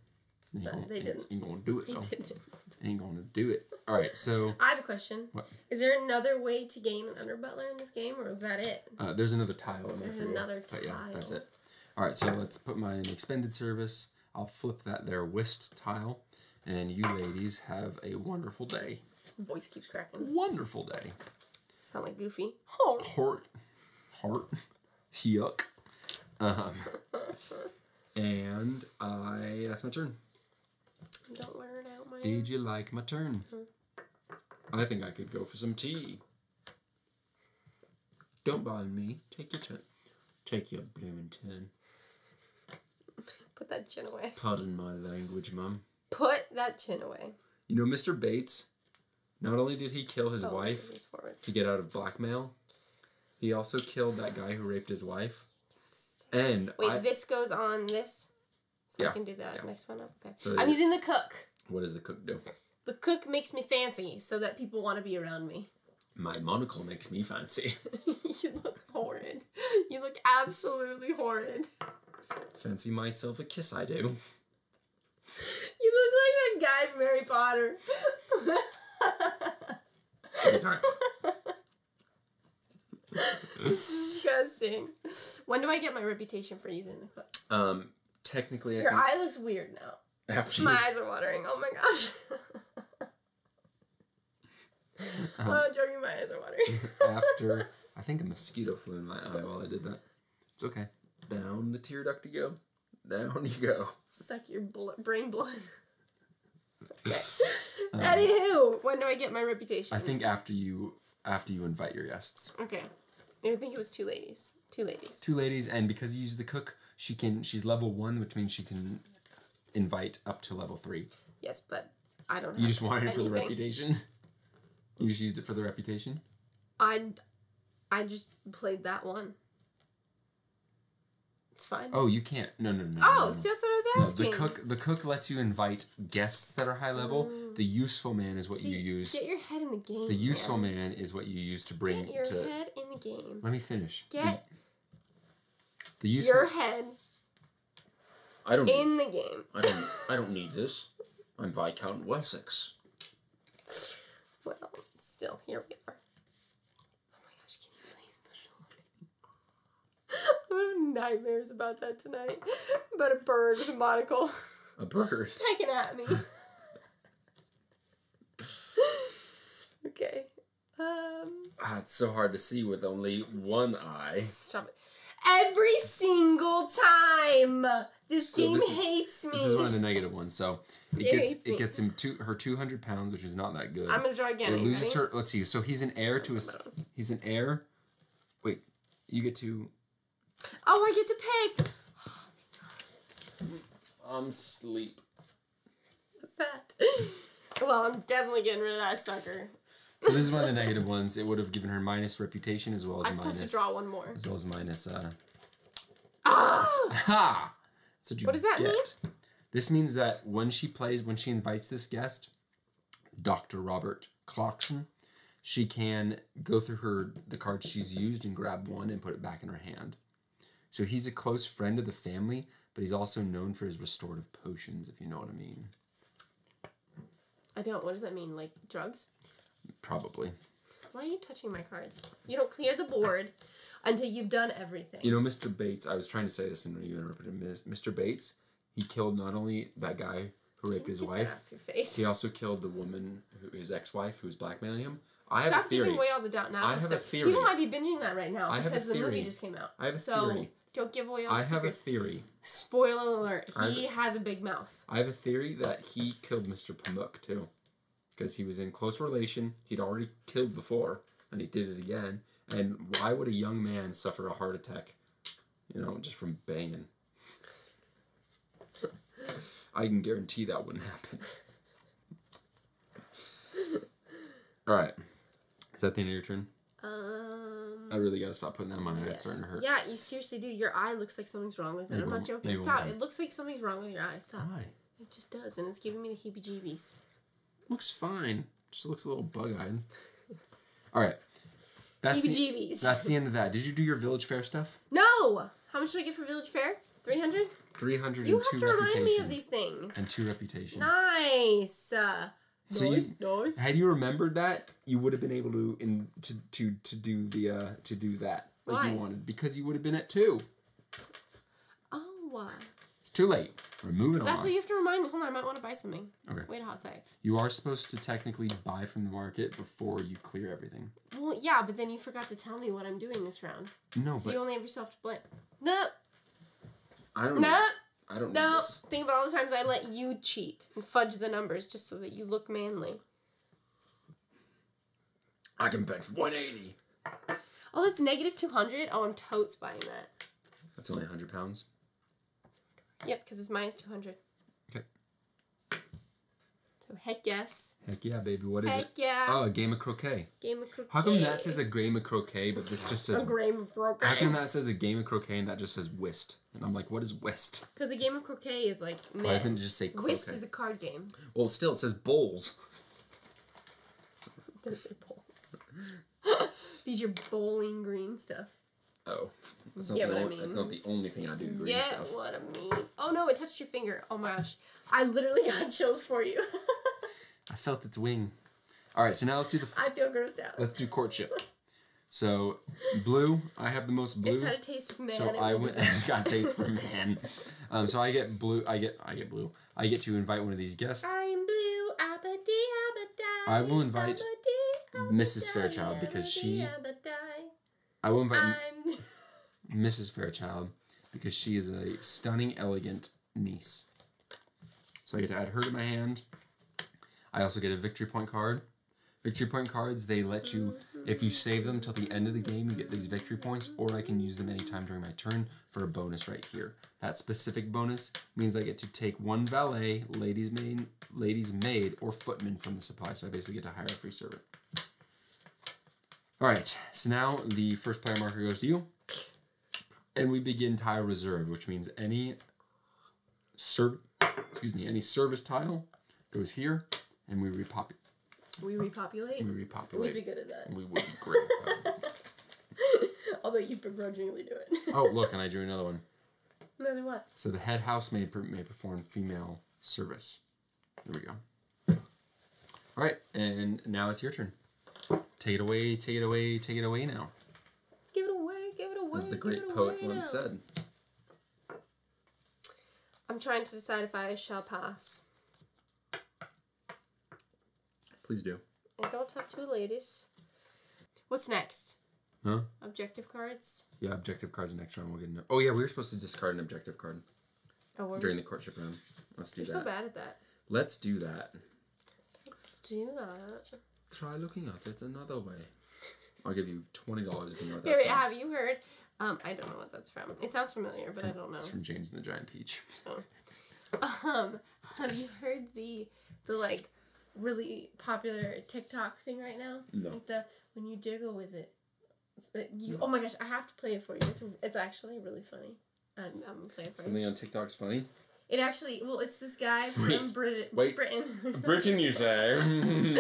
Speaker 2: They didn't.
Speaker 1: Ain't going to do it, though.
Speaker 2: They didn't.
Speaker 1: Ain't going to do it. All right, so...
Speaker 2: I have a question.
Speaker 1: What?
Speaker 2: Is there another way to gain an under butler in this game, or is that it?
Speaker 1: There's another tile in there.
Speaker 2: There's another tile.
Speaker 1: But yeah, that's it. All right, so let's put mine in expended service. I'll flip that there whist tile, and you ladies have a wonderful day.
Speaker 2: Voice keeps cracking.
Speaker 1: Wonderful day.
Speaker 2: Sound like Goofy.
Speaker 1: Heart. Yuck. And that's my turn.
Speaker 2: Don't wear it out, man.
Speaker 1: Did you like my turn? I think I could go for some tea. Don't mind me. Take your turn. Take your blooming turn.
Speaker 2: Put that chin away.
Speaker 1: Pardon my language, Mum.
Speaker 2: Put that chin away.
Speaker 1: You know, Mr. Bates, not only did he kill his wife to get out of blackmail, he also killed that guy who raped his wife. And
Speaker 2: wait, this goes on this? So I can do that next one up. Okay.
Speaker 1: So
Speaker 2: I'm using the cook.
Speaker 1: What does the cook do?
Speaker 2: The cook makes me fancy so that people want to be around me.
Speaker 1: My monocle makes me fancy.
Speaker 2: You look horrid. You look absolutely horrid.
Speaker 1: Fancy myself a kiss, I do.
Speaker 2: You look like that guy from Harry Potter. Disgusting. When do I get my reputation for using the cook?
Speaker 1: Technically,
Speaker 2: Your eye looks weird now. My eyes are watering. Oh my gosh. Joking, my eyes are watering.
Speaker 1: After, I think a mosquito flew in my eye while I did that. It's okay. Down the tear duct you go. Down you go.
Speaker 2: Suck your brain blood. Okay. Anywho, when do I get my reputation?
Speaker 1: I think after you invite your guests.
Speaker 2: Okay. I think it was 2 ladies. 2 ladies.
Speaker 1: 2 ladies, and because you use the cook, she's level 1, which means she can invite up to level 3.
Speaker 2: Yes, but I don't.
Speaker 1: You just wanted it for the reputation. You just used it for the reputation.
Speaker 2: I just played that one. It's fine.
Speaker 1: Oh, you can't. No.
Speaker 2: Oh, see, that's what I was asking.
Speaker 1: No, the cook lets you invite guests that are high level. The useful man is what you use.
Speaker 2: Get your head in the game.
Speaker 1: The useful man is what you use to bring.
Speaker 2: Get your head in the game.
Speaker 1: Let me finish.
Speaker 2: Get
Speaker 1: the useful.
Speaker 2: Your head.
Speaker 1: I don't.
Speaker 2: In the game.
Speaker 1: I don't need this. I'm Viscount Wessex.
Speaker 2: Well, still, here we are. Oh my gosh, can you please put it on? I'm having nightmares about that tonight. About a bird with a monocle.
Speaker 1: A bird?
Speaker 2: Pecking at me. Okay.
Speaker 1: It's so hard to see with only one eye.
Speaker 2: Stop it. Every single time! This game hates me.
Speaker 1: This is one of the negative ones. So it gets him her 200 pounds, which is not that good.
Speaker 2: I'm gonna draw again.
Speaker 1: It loses her. Let's see. So he's an heir to a. He's an heir. Wait, you get to.
Speaker 2: Oh, I get to pick.
Speaker 1: Sleep.
Speaker 2: What's that? Well, I'm definitely getting rid of that sucker.
Speaker 1: So this is one of the negative ones. It would have given her minus reputation as well as
Speaker 2: I still
Speaker 1: minus.
Speaker 2: have to draw one more.
Speaker 1: As well as minus.
Speaker 2: Ha! What does that mean?
Speaker 1: This means that when she invites this guest, Dr. Robert Clarkson, she can go through the cards she's used and grab one and put it back in her hand. So he's a close friend of the family, but he's also known for his restorative potions, if you know what I mean.
Speaker 2: I don't. What does that mean? Like drugs?
Speaker 1: Probably.
Speaker 2: Why are you touching my cards? You don't clear the board until you've done everything.
Speaker 1: You know, Mr. Bates, I was trying to say this and you interrupted him. Mr. Bates, he killed not only that guy who raped his wife, he also killed the woman, his ex-wife, who was blackmailing him. I have a theory. Stop giving away all the doubt now.
Speaker 2: I have a theory. People might be binging that right now because the movie just came out.
Speaker 1: I have a theory.
Speaker 2: Don't give away all the secrets.
Speaker 1: I have a theory.
Speaker 2: Spoiler alert. He has a big mouth.
Speaker 1: I have a theory that he killed Mr. Pamuk, too. Because he was in close relation. He'd already killed before, and he did it again. And why would a young man suffer a heart attack, just from banging? I can guarantee that wouldn't happen. All right. Is that the end of your turn? I really gotta stop putting that in my eye. It's starting to hurt.
Speaker 2: Yeah, you seriously do. Your eye looks like something's wrong with it. I'm not joking. Stop. It looks like something's wrong with your eye. Stop.
Speaker 1: Why?
Speaker 2: It just does, and it's giving me the heebie-jeebies.
Speaker 1: Looks fine. Just looks a little bug-eyed. All right.
Speaker 2: Heebie-jeebies.
Speaker 1: That's the end of that. Did you do your village fair stuff?
Speaker 2: No. How much did I get for village fair? 300.
Speaker 1: 302
Speaker 2: You have to remind me of these things.
Speaker 1: And 2 reputation.
Speaker 2: Nice.
Speaker 1: Nice. Had you remembered that, you would have been able to do that like
Speaker 2: Why?
Speaker 1: You wanted, because you would have been at 2.
Speaker 2: Oh.
Speaker 1: It's too late. We're moving on.
Speaker 2: That's what you have to remind me. Hold on, I might want to buy something.
Speaker 1: Okay.
Speaker 2: Wait a hot sec.
Speaker 1: You are supposed to technically buy from the market before you clear everything.
Speaker 2: Well, yeah, but then you forgot to tell me what I'm doing this round.
Speaker 1: No,
Speaker 2: so you only have yourself to blame. No.
Speaker 1: I don't know. I don't know.
Speaker 2: Think about all the times I let you cheat and fudge the numbers just so that you look manly.
Speaker 1: I can bench 180.
Speaker 2: Oh, that's negative 200? Oh, I'm totes buying that.
Speaker 1: That's only 100 pounds?
Speaker 2: Yep, because it's minus 200.
Speaker 1: Okay.
Speaker 2: So, heck yes.
Speaker 1: Heck yeah, baby. What is it?
Speaker 2: Heck yeah.
Speaker 1: Oh, a game of croquet.
Speaker 2: Game of croquet.
Speaker 1: How come that says a game of croquet, but this just says...
Speaker 2: A game of croquet.
Speaker 1: How come that says a game of croquet and that just says whist? And I'm like, what is whist?
Speaker 2: Because a game of croquet is like...
Speaker 1: Why doesn't it just say croquet?
Speaker 2: Whist is a card game.
Speaker 1: Well, still, it says bowls.
Speaker 2: It does say bowls. These are bowling green stuff.
Speaker 1: Oh. That's not the only, that's not the only thing I do green stuff.
Speaker 2: Yeah, what I mean. Oh no, it touched your finger. Oh my gosh. I literally got chills for you.
Speaker 1: I felt its wing. Alright, so now let's do the...
Speaker 2: I feel grossed out.
Speaker 1: Let's do courtship. So, blue. I have the most blue.
Speaker 2: It's had a taste of man.
Speaker 1: So I went... It's got a taste for man. So I get blue. I get blue. I get to invite one of these guests.
Speaker 2: I'm blue. Abba-dee, abba-da.
Speaker 1: I will invite... Mrs. Fairchild because she. I will invite Mrs. Fairchild because she is a stunning, elegant niece. So I get to add her to my hand. I also get a victory point card. Victory point cards, they let you, if you save them till the end of the game, you get these victory points, or I can use them anytime during my turn for a bonus right here. That specific bonus means I get to take one valet, lady's maid, or footman from the supply. So I basically get to hire a free servant. All right, so now the first player marker goes to you. And we begin tile reserve, which means any service tile goes here, and we repopulate.
Speaker 2: We repopulate?
Speaker 1: We repopulate.
Speaker 2: We'd be good at that.
Speaker 1: We would be great at that.
Speaker 2: Although you begrudgingly do it.
Speaker 1: Oh, look, and I drew another one.
Speaker 2: Another what?
Speaker 1: So the head housemaid may perform female service. There we go. All right, and now it's your turn. Take it away, take it away, take it away now.
Speaker 2: Give it away, give it away.
Speaker 1: As the great poet once said.
Speaker 2: I'm trying to decide if I shall pass.
Speaker 1: Please do.
Speaker 2: I don't have two ladies. What's next?
Speaker 1: Huh?
Speaker 2: Objective cards?
Speaker 1: Yeah, objective cards next round. We'll get into. Oh yeah, we were supposed to discard an objective card during the courtship round. Let's do that.
Speaker 2: You're so bad at that.
Speaker 1: Let's do that.
Speaker 2: Let's do that.
Speaker 1: Try looking at it another way. I'll give you $20 if you know what that's from.
Speaker 2: Have you heard? I don't know what that's from. It sounds familiar, but I don't know.
Speaker 1: It's from James and the Giant Peach.
Speaker 2: Oh. Have you heard the like really popular TikTok thing right now?
Speaker 1: No.
Speaker 2: Like when you jiggle with it. Oh my gosh, I have to play it for you. It's actually really funny. I'm gonna play it for you.
Speaker 1: Something on TikTok's funny?
Speaker 2: It actually, it's this guy from Britain.
Speaker 1: Britain, you say?
Speaker 2: And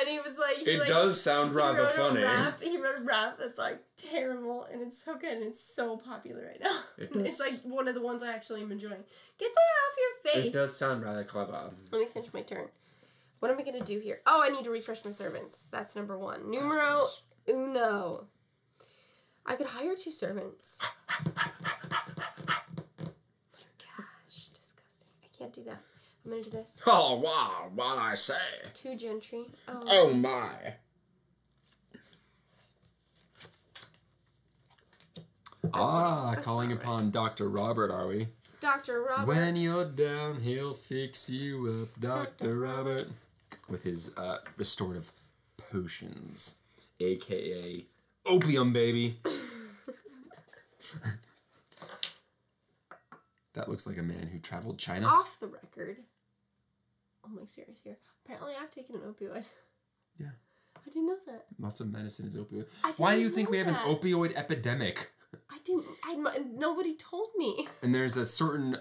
Speaker 2: he was like...
Speaker 1: It does sound rather funny.
Speaker 2: He wrote a rap that's like terrible, and it's so good, and it's so popular right now. It's like one of the ones I actually am enjoying. Get that off your face!
Speaker 1: It does sound rather clever.
Speaker 2: Let me finish my turn. What am I going to do here? Oh, I need to refresh my servants. That's number one. Numero uno. I could hire 2 servants. Can't do that. I'm gonna do this.
Speaker 1: Oh, wow, what I say.
Speaker 2: 2 gentry.
Speaker 1: Oh my. That's calling upon Dr. Robert, are we?
Speaker 2: Dr. Robert.
Speaker 1: When you're down, he'll fix you up, Dr. Robert. With his restorative potions, a.k.a. opium, baby. That looks like a man who traveled China.
Speaker 2: Off the record. Oh my serious here. Apparently I've taken an opioid.
Speaker 1: Yeah.
Speaker 2: I didn't know that.
Speaker 1: Lots of medicine is opioid. Why do you think we have an opioid epidemic?
Speaker 2: I didn't. Nobody told me.
Speaker 1: And there's a certain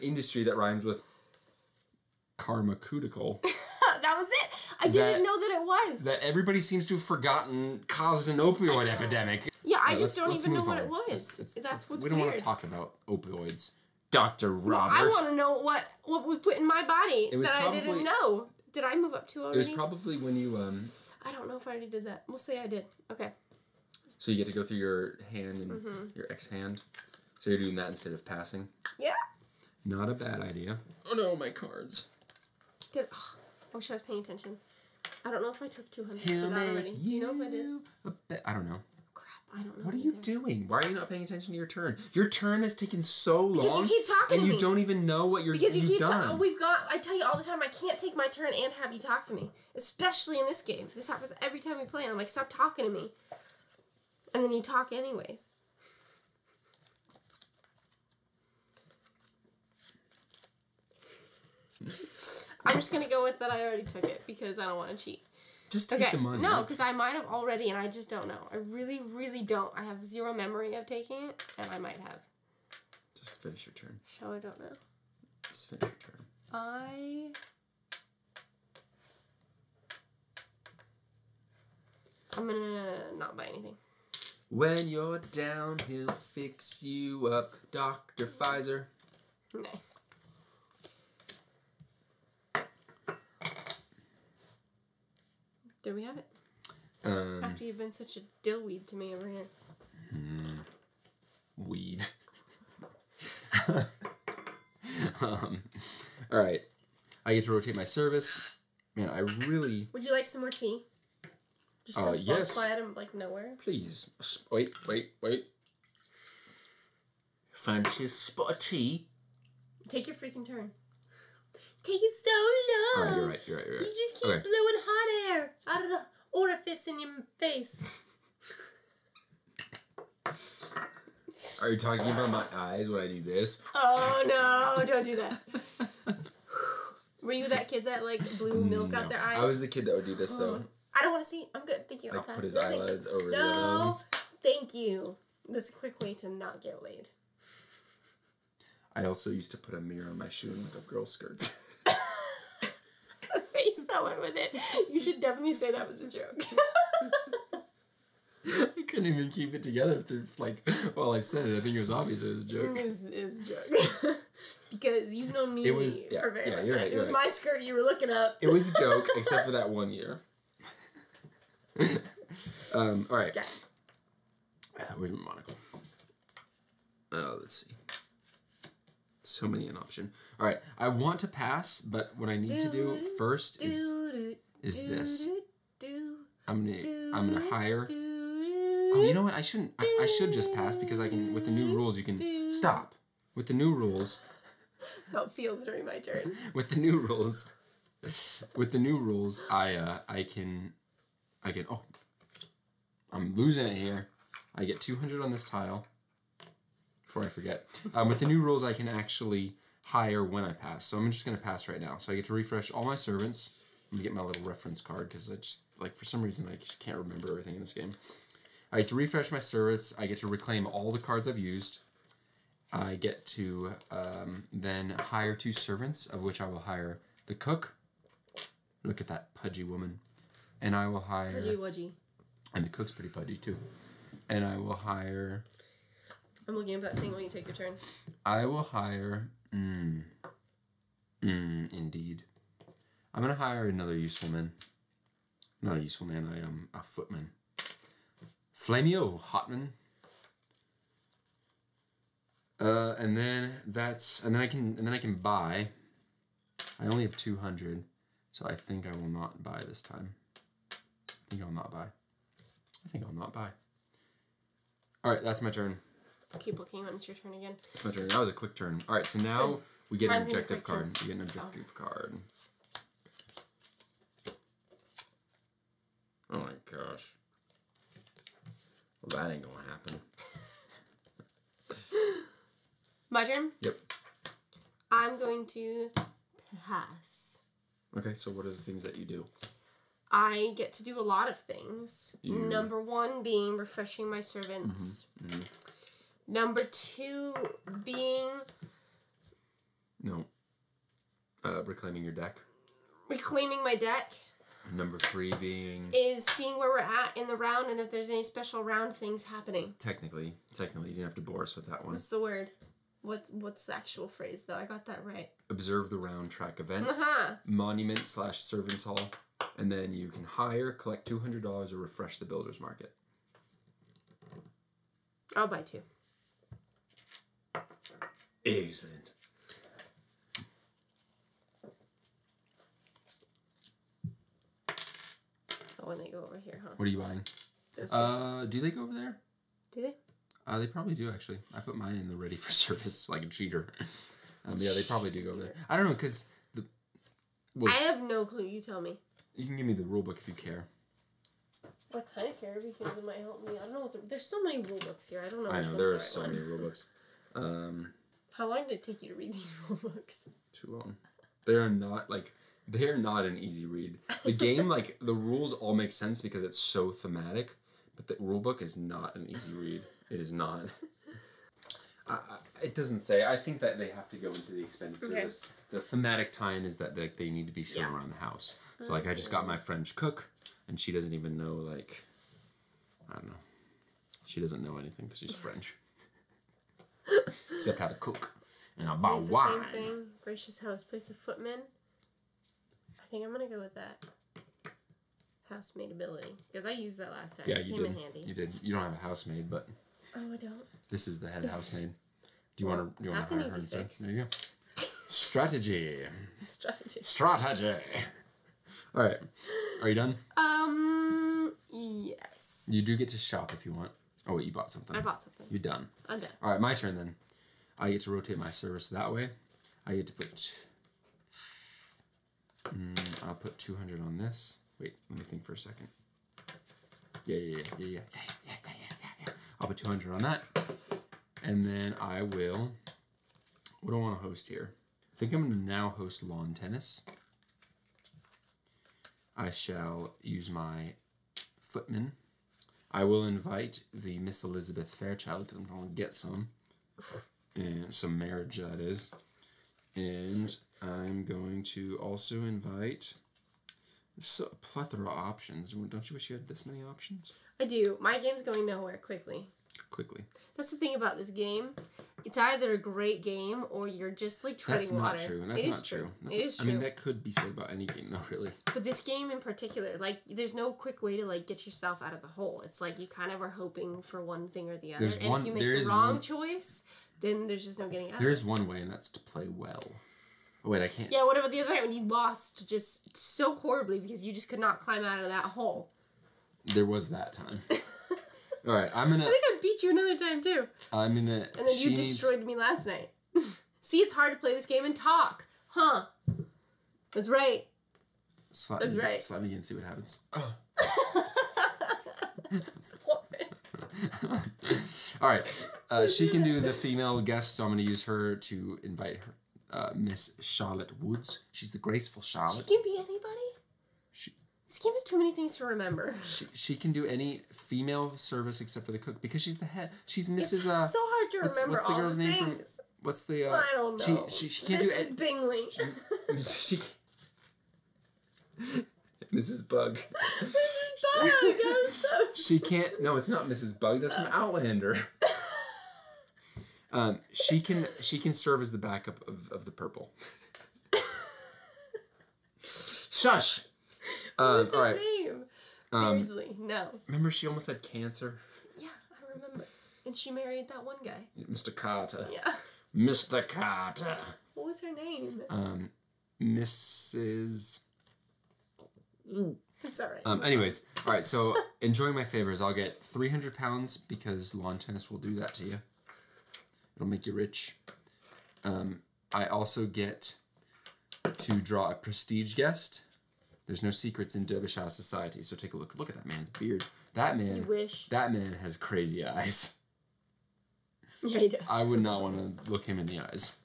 Speaker 1: industry that rhymes with pharmaceutical.
Speaker 2: That was it. I didn't know that it was.
Speaker 1: That everybody seems to have forgotten caused an opioid epidemic.
Speaker 2: Yeah, I just don't even know what it was. That's what's weird.
Speaker 1: We don't want to talk about opioids. Dr. Robert.
Speaker 2: I want to know what we put in my body I didn't know. Did I move up 2 already?
Speaker 1: It was probably when you...
Speaker 2: I don't know if I already did that. We'll say I did. Okay.
Speaker 1: So you get to go through your hand and your X hand. So you're doing that instead of passing?
Speaker 2: Yeah.
Speaker 1: Not a bad idea. Oh no, my cards.
Speaker 2: I wish I was paying attention. I don't know if I took 200 for that already. Do you know if I did?
Speaker 1: I don't know.
Speaker 2: Crap, I don't know.
Speaker 1: What are you doing? Why are you not paying attention to your turn? Your turn has taken so long.
Speaker 2: Because you keep talking to me.
Speaker 1: And you don't even know what you've done.
Speaker 2: I tell you all the time, I can't take my turn and have you talk to me. Especially in this game. This happens every time we play, and I'm like, stop talking to me. And then you talk anyways. I'm just going to go with that I already took it because I don't want to cheat.
Speaker 1: Just take the money.
Speaker 2: No, because I might have already and I just don't know. I really, really don't. I have 0 memory of taking it and I might have.
Speaker 1: Just finish your turn.
Speaker 2: Show I don't know.
Speaker 1: Just finish your turn.
Speaker 2: I'm going to not buy anything.
Speaker 1: When you're down, he'll fix you up, Dr. Pfizer.
Speaker 2: Nice. There we have it. After you've been such a dillweed to me over here.
Speaker 1: Weed. Alright. I get to rotate my service. Man, I really...
Speaker 2: Would you like some more tea? Just a
Speaker 1: yes.
Speaker 2: fly out of, like, nowhere?
Speaker 1: Please. Wait. Fancy a spot of tea?
Speaker 2: Take your freaking turn. Take it so long.
Speaker 1: You're right.
Speaker 2: You just keep blowing hot air out of the orifice in your face.
Speaker 1: Are you talking about my eyes when I do this?
Speaker 2: Oh, no. Don't do that. Were you that kid that, like, blew milk out their eyes?
Speaker 1: I was the kid that would do this, though.
Speaker 2: I don't want to see. I'm good. Thank you.
Speaker 1: Like, put his eyelids over the other ones.
Speaker 2: Thank you. That's a quick way to not get laid.
Speaker 1: I also used to put a mirror on my shoe and look up girls' skirts.
Speaker 2: The face that went with it. You should definitely say that was a joke.
Speaker 1: I couldn't even keep it together while I said it. I think it was obvious it was a joke.
Speaker 2: It was a joke. Because you've known me for very long time. It was my skirt you were looking up.
Speaker 1: It was a joke, except for that 1 year. All right.
Speaker 2: Okay.
Speaker 1: Where's my monocle? Let's see. So many an option. All right. I want to pass, but what I need to do first is this. I'm gonna hire. Oh, you know what? I shouldn't. I should just pass because I can. With the new rules, you can stop. With the new rules.
Speaker 2: That's how it feels during my turn.
Speaker 1: With the new rules. I can. Oh, I'm losing it here. I get 200 on this tile. Before I forget. With the new rules, I can actually hire when I pass. So I'm just going to pass right now. So I get to refresh all my servants. Let me get my little reference card because I just, for some reason, I just can't remember everything in this game. I get to refresh my servants. I get to reclaim all the cards I've used. I get to then hire 2 servants, of which I will hire the cook. Look at that pudgy woman. And I will hire...
Speaker 2: Pudgy-wudgy.
Speaker 1: And the cook's pretty pudgy, too. And I will hire...
Speaker 2: I'm looking at that thing when you take your turn.
Speaker 1: I will hire... Indeed. I'm going to hire another useful man. Not a useful man, I am a footman. Flamio, Hotman. And then I can buy. I only have 200, so I think I will not buy this time. I think I'll not buy. All right, that's my turn.
Speaker 2: Keep looking when it's your turn again.
Speaker 1: It's my turn. That was a quick turn. All right, so now we get an objective card. You get an objective card. Oh my gosh. Well, that ain't gonna happen.
Speaker 2: My turn?
Speaker 1: Yep.
Speaker 2: I'm going to pass.
Speaker 1: Okay, so what are the things that you do?
Speaker 2: I get to do a lot of things. Number 1 being refreshing my servants. Mm-hmm. Number 2 being...
Speaker 1: No. Reclaiming your deck.
Speaker 2: Reclaiming my deck.
Speaker 1: Number 3 being...
Speaker 2: Is seeing where we're at in the round and if there's any special round things happening.
Speaker 1: Technically. You didn't have to bore us with that one.
Speaker 2: What's the word? What's the actual phrase, though? I got that right.
Speaker 1: Observe the round track event. Monument/servants hall. And then you can hire, collect $200, or refresh the builder's market.
Speaker 2: I'll buy 2.
Speaker 1: Excellent.
Speaker 2: Oh, when they go over here, huh?
Speaker 1: What are you buying?
Speaker 2: Those 2.
Speaker 1: Do they go over there?
Speaker 2: Do they?
Speaker 1: They probably do, actually. I put mine in the ready for service like a cheater. Yeah, they probably do go over there. I don't know, because...
Speaker 2: I have no clue. You tell me.
Speaker 1: You can give me the rule book if you care.
Speaker 2: I kind of care because it might help me. I don't know. There's so many rule books here. I don't know.
Speaker 1: I know, there are so many rule books.
Speaker 2: How long did it take you to read these rule books?
Speaker 1: Too long. They're not an easy read. The game, the rules all make sense because it's so thematic, but the rule book is not an easy read. It is not. It doesn't say. I think that they have to go into the expense service. Okay. The thematic tie-in is that they need to be shown around the house. So, I just got my French cook, and she doesn't even know, I don't know. She doesn't know anything because she's French. Except how to cook. And about wine.
Speaker 2: Same thing. Gracious house. Place a footman. I think I'm going to go with that. Housemaid ability. Because I used that last time.
Speaker 1: Yeah,
Speaker 2: it came in handy.
Speaker 1: You did. You don't have a housemaid, but...
Speaker 2: Oh, I don't?
Speaker 1: This is the head housemaid. Do you want to
Speaker 2: that's
Speaker 1: hire
Speaker 2: an easy
Speaker 1: her instead?
Speaker 2: fix.
Speaker 1: There you go. Strategy.
Speaker 2: Strategy.
Speaker 1: Strategy. All right. Are you done?
Speaker 2: Yes.
Speaker 1: You do get to shop if you want. Oh, wait, you bought something.
Speaker 2: I bought something.
Speaker 1: You're done.
Speaker 2: I'm done.
Speaker 1: All right, my turn then. I get to rotate my service that way. I get to put... I'll put 200 on this. Wait, let me think for a second. Yeah. I'll put 200 on that. And then I will... What do I want to host here? I think I'm going to now host lawn tennis. I shall use my footman. I will invite the Miss Elizabeth Fairchild because I'm going to get some. And some marriage, that is. And I'm going to also invite a plethora of options. Don't you wish you had this many options?
Speaker 2: I do. My game's going nowhere quickly. That's the thing about this game. It's either a great game or you're just like treading water.
Speaker 1: That's not true. That's not true.
Speaker 2: It is true.
Speaker 1: I mean, that could be said about any game, though, really.
Speaker 2: But this game in particular, like, there's no quick way to like get yourself out of the hole. It's like you kind of are hoping for one thing or the other, if you make the wrong choice, then there's just no getting out.
Speaker 1: There is one way, and that's to play well. Oh, wait, I can't.
Speaker 2: Yeah, what about the other night when you lost just so horribly because you just could not climb out of that hole?
Speaker 1: There was that time. All right, I think
Speaker 2: I beat you another time too.
Speaker 1: And then
Speaker 2: you destroyed me last night. See, it's hard to play this game and talk, huh? That's right.
Speaker 1: That's right. Slap me again and see what happens. All right, she can do the female guest, so I'm going to use her to invite her, Miss Charlotte Woods. She's the graceful Charlotte.
Speaker 2: She can be anybody. This game has too many things to remember.
Speaker 1: She can do any female service except for the cook because she's the head. She's Mrs.
Speaker 2: It's so hard to remember
Speaker 1: what's the
Speaker 2: all
Speaker 1: girl's
Speaker 2: the
Speaker 1: name
Speaker 2: things.
Speaker 1: What's the?
Speaker 2: I don't know.
Speaker 1: She can't do it.
Speaker 2: Bingley.
Speaker 1: Mrs. Bug.
Speaker 2: Mrs. Bug.
Speaker 1: She can't. No, it's not Mrs. Bug. That's from Outlander. She can serve as the backup of the purple. Shush.
Speaker 2: What's her
Speaker 1: all right.
Speaker 2: name? Beardsley. No.
Speaker 1: Remember, she almost had cancer.
Speaker 2: Yeah, I remember. And she married that one guy.
Speaker 1: Mr. Carter.
Speaker 2: Yeah.
Speaker 1: Mr. Carter.
Speaker 2: What was her name?
Speaker 1: Mrs.
Speaker 2: It's all right.
Speaker 1: Anyways, all right. So enjoying my favors, I'll get 300 pounds because lawn tennis will do that to you. It'll make you rich. I also get to draw a prestige guest. There's no secrets in Derbyshire society, so take a look. Look at that man's beard. That man.
Speaker 2: You wish.
Speaker 1: That man has crazy eyes.
Speaker 2: Yeah, he does.
Speaker 1: I would not want to look him in the eyes.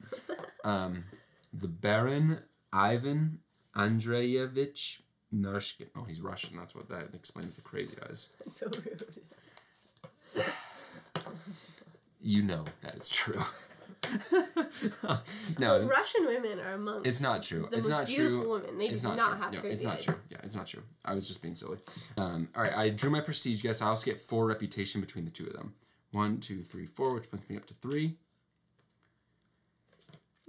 Speaker 1: The Baron Ivan Andreevich Narshkin. Oh, he's Russian. That's what that explains the crazy eyes.
Speaker 2: That's so rude.
Speaker 1: You know that it's true. No,
Speaker 2: Russian women are amongst.
Speaker 1: It's not true.
Speaker 2: The
Speaker 1: it's not
Speaker 2: beautiful
Speaker 1: true.
Speaker 2: women. They do not have crazy eyes.
Speaker 1: It's not true. Yeah, it's not true. I was just being silly. All right, I drew my prestige guess. I also get 4 reputation between the two of them. 1, 2, 3, 4, which puts me up to 3.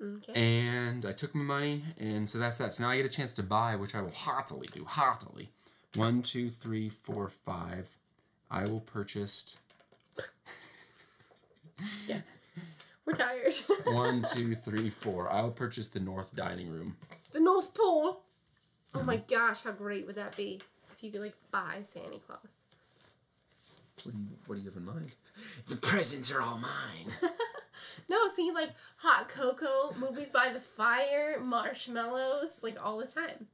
Speaker 2: Okay.
Speaker 1: And I took my money, and so that's that. So now I get a chance to buy, which I will heartily do. Heartily. 1, 2, 3, 4, 5. I will purchase.
Speaker 2: Yeah. We're tired.
Speaker 1: 1, 2, 3, 4. I will purchase the North Dining Room.
Speaker 2: The North Pole? Oh my gosh, how great would that be if you could, like, buy Santa Claus?
Speaker 1: What do you have in mind? The presents are all mine.
Speaker 2: No, I was thinking, like, hot cocoa, movies by the fire, marshmallows, like, all the time.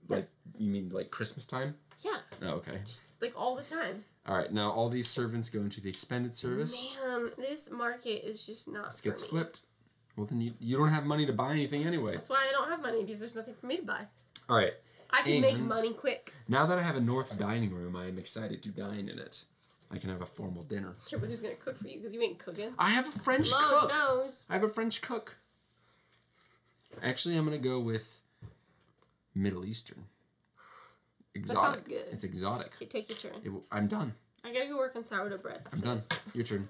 Speaker 1: Like, you mean, like, Christmas time?
Speaker 2: Yeah.
Speaker 1: Oh, okay.
Speaker 2: Just, like, all the time.
Speaker 1: All right, now all these servants go into the expended service.
Speaker 2: Man, this market is just not
Speaker 1: This gets
Speaker 2: for me.
Speaker 1: flipped. Well, then you don't have money to buy anything anyway.
Speaker 2: That's why I don't have money, because there's nothing for me to buy.
Speaker 1: All right.
Speaker 2: I can make money quick.
Speaker 1: Now that I have a North Dining Room, I am excited to dine in it. I can have a formal dinner.
Speaker 2: Sure, but who's going to cook for you? Because you ain't cooking.
Speaker 1: I have a French
Speaker 2: Lord
Speaker 1: cook.
Speaker 2: knows.
Speaker 1: I have a French cook. Actually, I'm going to go with Middle Eastern. Exotic.
Speaker 2: That sounds good.
Speaker 1: It's exotic.
Speaker 2: Okay, take your turn.
Speaker 1: I'm done.
Speaker 2: I gotta go work on sourdough bread.
Speaker 1: I'm done. Your turn.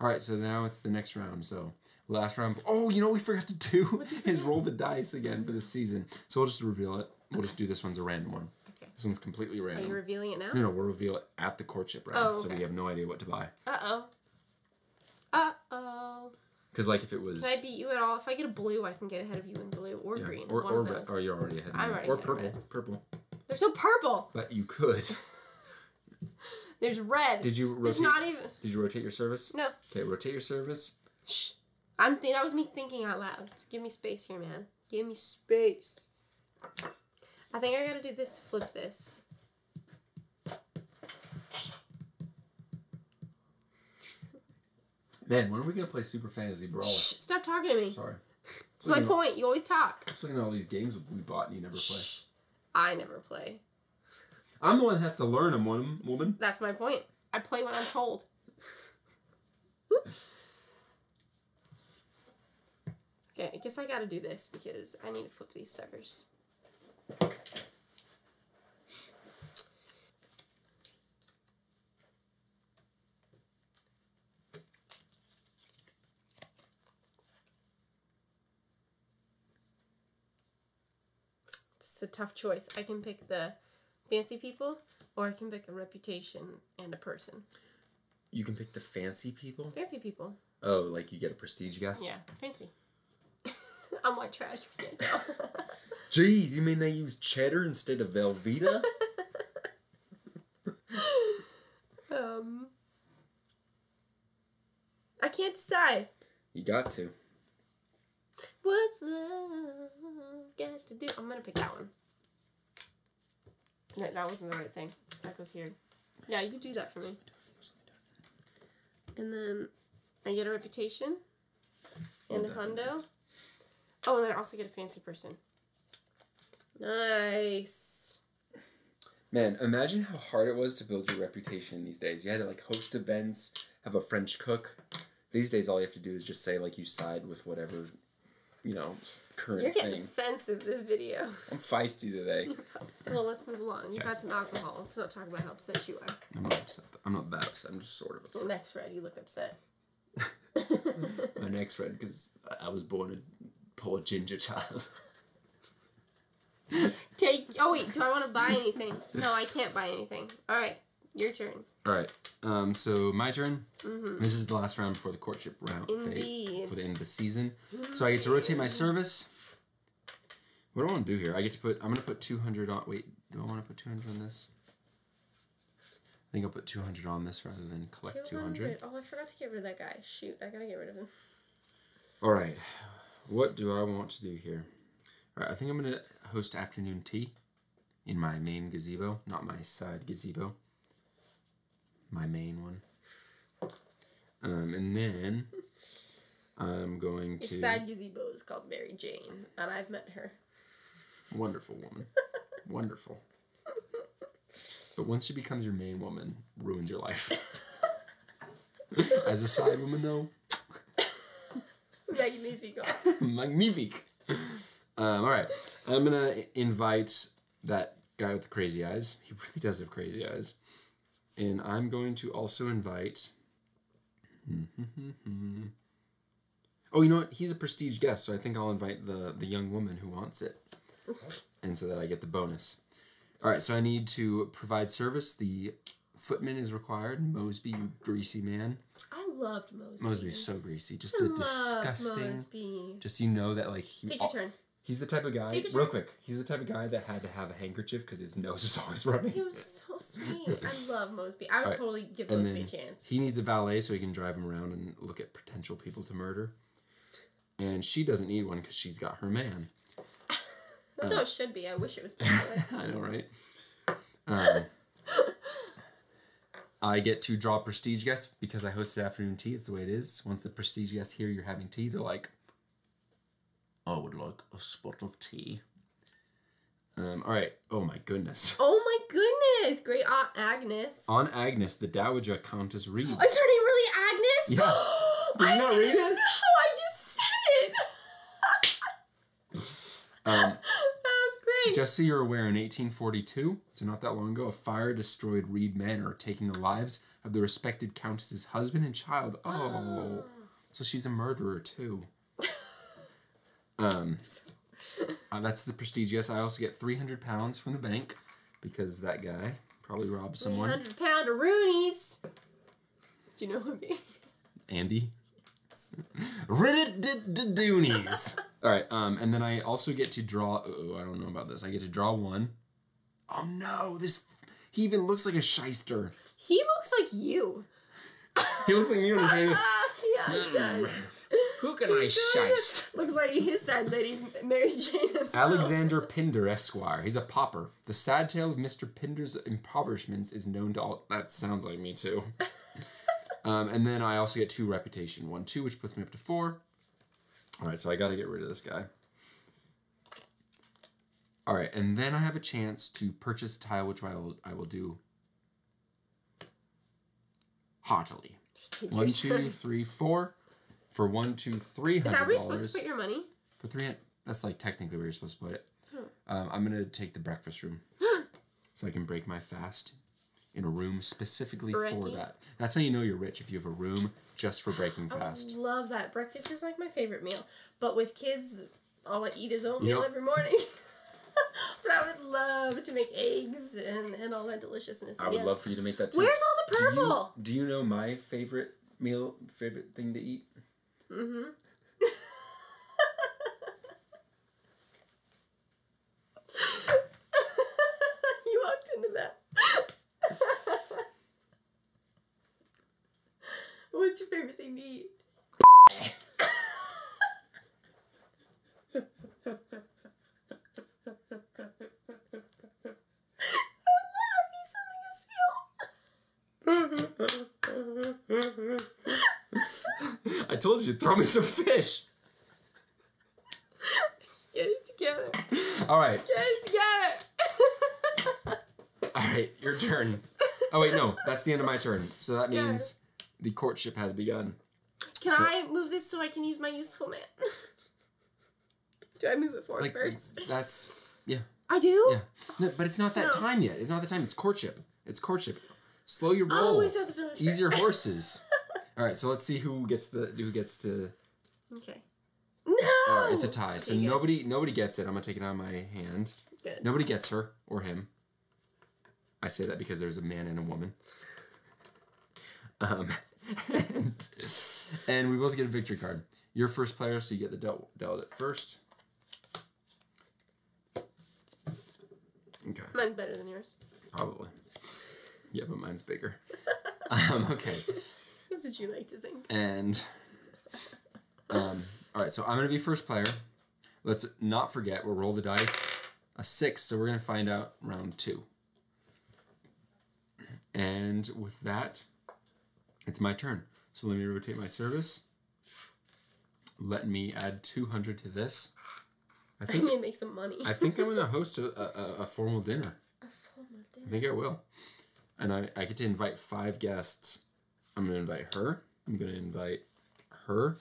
Speaker 1: All right, so now it's the next round. So last round. Oh, you know what we forgot to do is roll the dice again for this season. So we'll just reveal it. We'll just do this one's a random one.
Speaker 2: Okay.
Speaker 1: This one's completely random.
Speaker 2: Are you revealing it now?
Speaker 1: No, we'll reveal it at the courtship round.
Speaker 2: Oh, okay.
Speaker 1: So we have no idea what to buy.
Speaker 2: Uh-oh. Uh-oh.
Speaker 1: Because like if it was...
Speaker 2: Can I beat you at all? If I get a blue, I can get ahead of you in blue or green.
Speaker 1: Or
Speaker 2: one of
Speaker 1: red.
Speaker 2: those.
Speaker 1: Oh, you're already ahead of me.
Speaker 2: I'm already
Speaker 1: Or
Speaker 2: ahead of
Speaker 1: purple.
Speaker 2: red.
Speaker 1: Purple.
Speaker 2: There's no purple.
Speaker 1: But you could.
Speaker 2: There's red.
Speaker 1: Did you rotate?
Speaker 2: There's not even...
Speaker 1: Did you rotate your service?
Speaker 2: No.
Speaker 1: Okay, rotate your service.
Speaker 2: Shh. That was me thinking out loud. Just give me space here, man. Give me space. I think I gotta do this to flip this.
Speaker 1: Man, when are we gonna play Super Fantasy Brawl?
Speaker 2: Shh, stop talking to me.
Speaker 1: Sorry.
Speaker 2: That's my point. You always talk.
Speaker 1: Just looking at all these games we bought and you never play.
Speaker 2: Shh. I never play.
Speaker 1: I'm the one that has to learn them, woman.
Speaker 2: That's my point. I play when I'm told. Okay, I guess I gotta do this because I need to flip these suckers. It's a tough choice. I can pick the fancy people, or I can pick a reputation and a person.
Speaker 1: You can pick the fancy people?
Speaker 2: Fancy people.
Speaker 1: Oh, like you get a prestige guess?
Speaker 2: Yeah, fancy. I'm white trash, you can't tell.
Speaker 1: Jeez, you mean they use cheddar instead of Velveeta?
Speaker 2: I can't decide.
Speaker 1: You got to.
Speaker 2: What's love got to do? I'm gonna pick that one. No, that wasn't the right thing. That goes here. Yeah, you do that for me. And then I get a reputation and a hundo. Oh, and then I also get a fancy person. Nice.
Speaker 1: Man, imagine how hard it was to build your reputation these days. You had to like host events, have a French cook. These days, all you have to do is just say like you side with whatever, you know, current
Speaker 2: You're getting
Speaker 1: thing.
Speaker 2: offensive this video.
Speaker 1: I'm feisty today.
Speaker 2: Well, let's move along. You've had some alcohol. Let's not talk about how upset you are.
Speaker 1: I'm not upset. I'm not that upset. I'm just sort of upset.
Speaker 2: Well, next red, you look upset.
Speaker 1: My neck's red because I was born a poor ginger child.
Speaker 2: Oh wait, do I want to buy anything? No, I can't buy anything. All right, your turn.
Speaker 1: All right. So my turn. Mm-hmm. This is the last round before the courtship round.
Speaker 2: Indeed.
Speaker 1: For the end of the season. So I get to rotate my service. What do I want to do here? I get to put. I'm gonna put 200 on. Wait, do I want to put 200 on this? I think I'll put 200 on this rather than collect 200.
Speaker 2: Oh, I forgot to get rid of that guy. Shoot, I gotta get rid of him.
Speaker 1: All right. What do I want to do here? All right. I think I'm gonna host afternoon tea in my main gazebo, not my side gazebo. My main one. And then I'm going to...
Speaker 2: Your side gazebo is called Mary Jane, and I've met her.
Speaker 1: Wonderful woman. Wonderful. But once she becomes your main woman, ruins your life. As a side woman, though...
Speaker 2: Magnifico.
Speaker 1: Magnifique. Alright. I'm going to invite that guy with the crazy eyes. He really does have crazy eyes. And I'm going to also invite... Oh, you know what? He's a prestige guest, so I think I'll invite the young woman who wants it. And so that I get the bonus. Alright, so I need to provide service. The footman is required. Mosby, you greasy man.
Speaker 2: I loved Mosby.
Speaker 1: Mosby's so greasy. Just a disgusting...
Speaker 2: Mosby.
Speaker 1: Just you know that, like...
Speaker 2: Take your turn.
Speaker 1: He's the type of guy, real quick, he's the type of guy that had to have a handkerchief because his nose is always running.
Speaker 2: He was so sweet. I love Mosby. I would totally give Mosby a chance.
Speaker 1: He needs a valet so he can drive him around and look at potential people to murder. And she doesn't need one because she's got her man.
Speaker 2: That's how it should be. I wish it was different.
Speaker 1: I know, right? I get to draw prestige guests because I hosted afternoon tea. It's the way it is. Once the prestige guests hear you're having tea, they're like... I would like a spot of tea. Alright. Oh my goodness.
Speaker 2: Oh my goodness. Great Aunt Agnes.
Speaker 1: Aunt Agnes, the Dowager Countess Reed.
Speaker 2: Is her name really Agnes?
Speaker 1: Yeah. Did you not read it?
Speaker 2: No, I just said it. That was great.
Speaker 1: Just so you're aware, in 1842, so not that long ago, a fire destroyed Reed Manor, taking the lives of the respected countess's husband and child. Oh. So she's a murderer too. That's the prestige. Yes, I also get £300 from the bank because that guy probably robbed someone.
Speaker 2: 300 pound of Roonies. Do you know who me?
Speaker 1: Andy. Rid-it-doonies. All right, and then I also get to draw... Oh, I don't know about this. I get to draw one. Oh, no. He even looks like a shyster.
Speaker 2: He looks like you.
Speaker 1: He looks like me when I'm trying to...
Speaker 2: Yeah, he does.
Speaker 1: Who can I shyst?
Speaker 2: Looks like he said that he's Mary Jane as well.
Speaker 1: Alexander Pinder, Esquire. He's a pauper. The sad tale of Mr. Pinder's impoverishments is known to all... That sounds like me, too. And then I also get 2 reputation. 1, 2, which puts me up to 4. All right, so I got to get rid of this guy. All right, and then I have a chance to purchase tile, which I will do haughtily. 1, 2, 3, 4. For $1, 2, $300. Is that where you're supposed to put your money? For $300. That's like technically where you're supposed to put it. I'm gonna take the breakfast room, so I can break my fast in a room specifically for that. That's how you know you're rich, if you have a room just for breaking fast.
Speaker 2: I love that. Breakfast is like my favorite meal. But with kids, all I eat is oatmeal every morning. But I would love to make eggs and all that deliciousness.
Speaker 1: I would love for you to make that too.
Speaker 2: Where's all the purple?
Speaker 1: Do you know my favorite thing to eat?
Speaker 2: Mm-hmm. You walked into that. What's your favorite thing to eat?
Speaker 1: I told you, throw me some fish.
Speaker 2: Get it together.
Speaker 1: All right.
Speaker 2: Get it together.
Speaker 1: All right, your turn. Oh, wait, no. That's the end of my turn. So that means the courtship has begun.
Speaker 2: Can I move this so I can use my useful man? Do I move it forward first?
Speaker 1: That's... Yeah.
Speaker 2: I do?
Speaker 1: Yeah. No, but it's not that time yet. It's not the time. It's courtship. It's courtship. Slow your roll.
Speaker 2: Oh, is that the village
Speaker 1: Ease your horses. All right, so let's see who gets to...
Speaker 2: Okay. No!
Speaker 1: All right, it's a tie. So nobody gets it. I'm going to take it out of my hand.
Speaker 2: Good.
Speaker 1: Nobody gets her or him. I say that because there's a man and a woman. And we both get a victory card. You're first player, so you get the dealt it first. Okay.
Speaker 2: Mine's better than yours.
Speaker 1: Probably. Yeah, but mine's bigger. Okay.
Speaker 2: That's what you like to think.
Speaker 1: And, all right, so I'm going to be first player. Let's not forget, we'll roll the dice. A 6, so we're going to find out round 2. And with that, it's my turn. So let me rotate my service. Let me add 200 to this.
Speaker 2: I need to make some money.
Speaker 1: I think I'm going to host a formal dinner.
Speaker 2: A formal dinner?
Speaker 1: I think I will. And I get to invite 5 guests. I'm going to invite her. I'm going to invite her.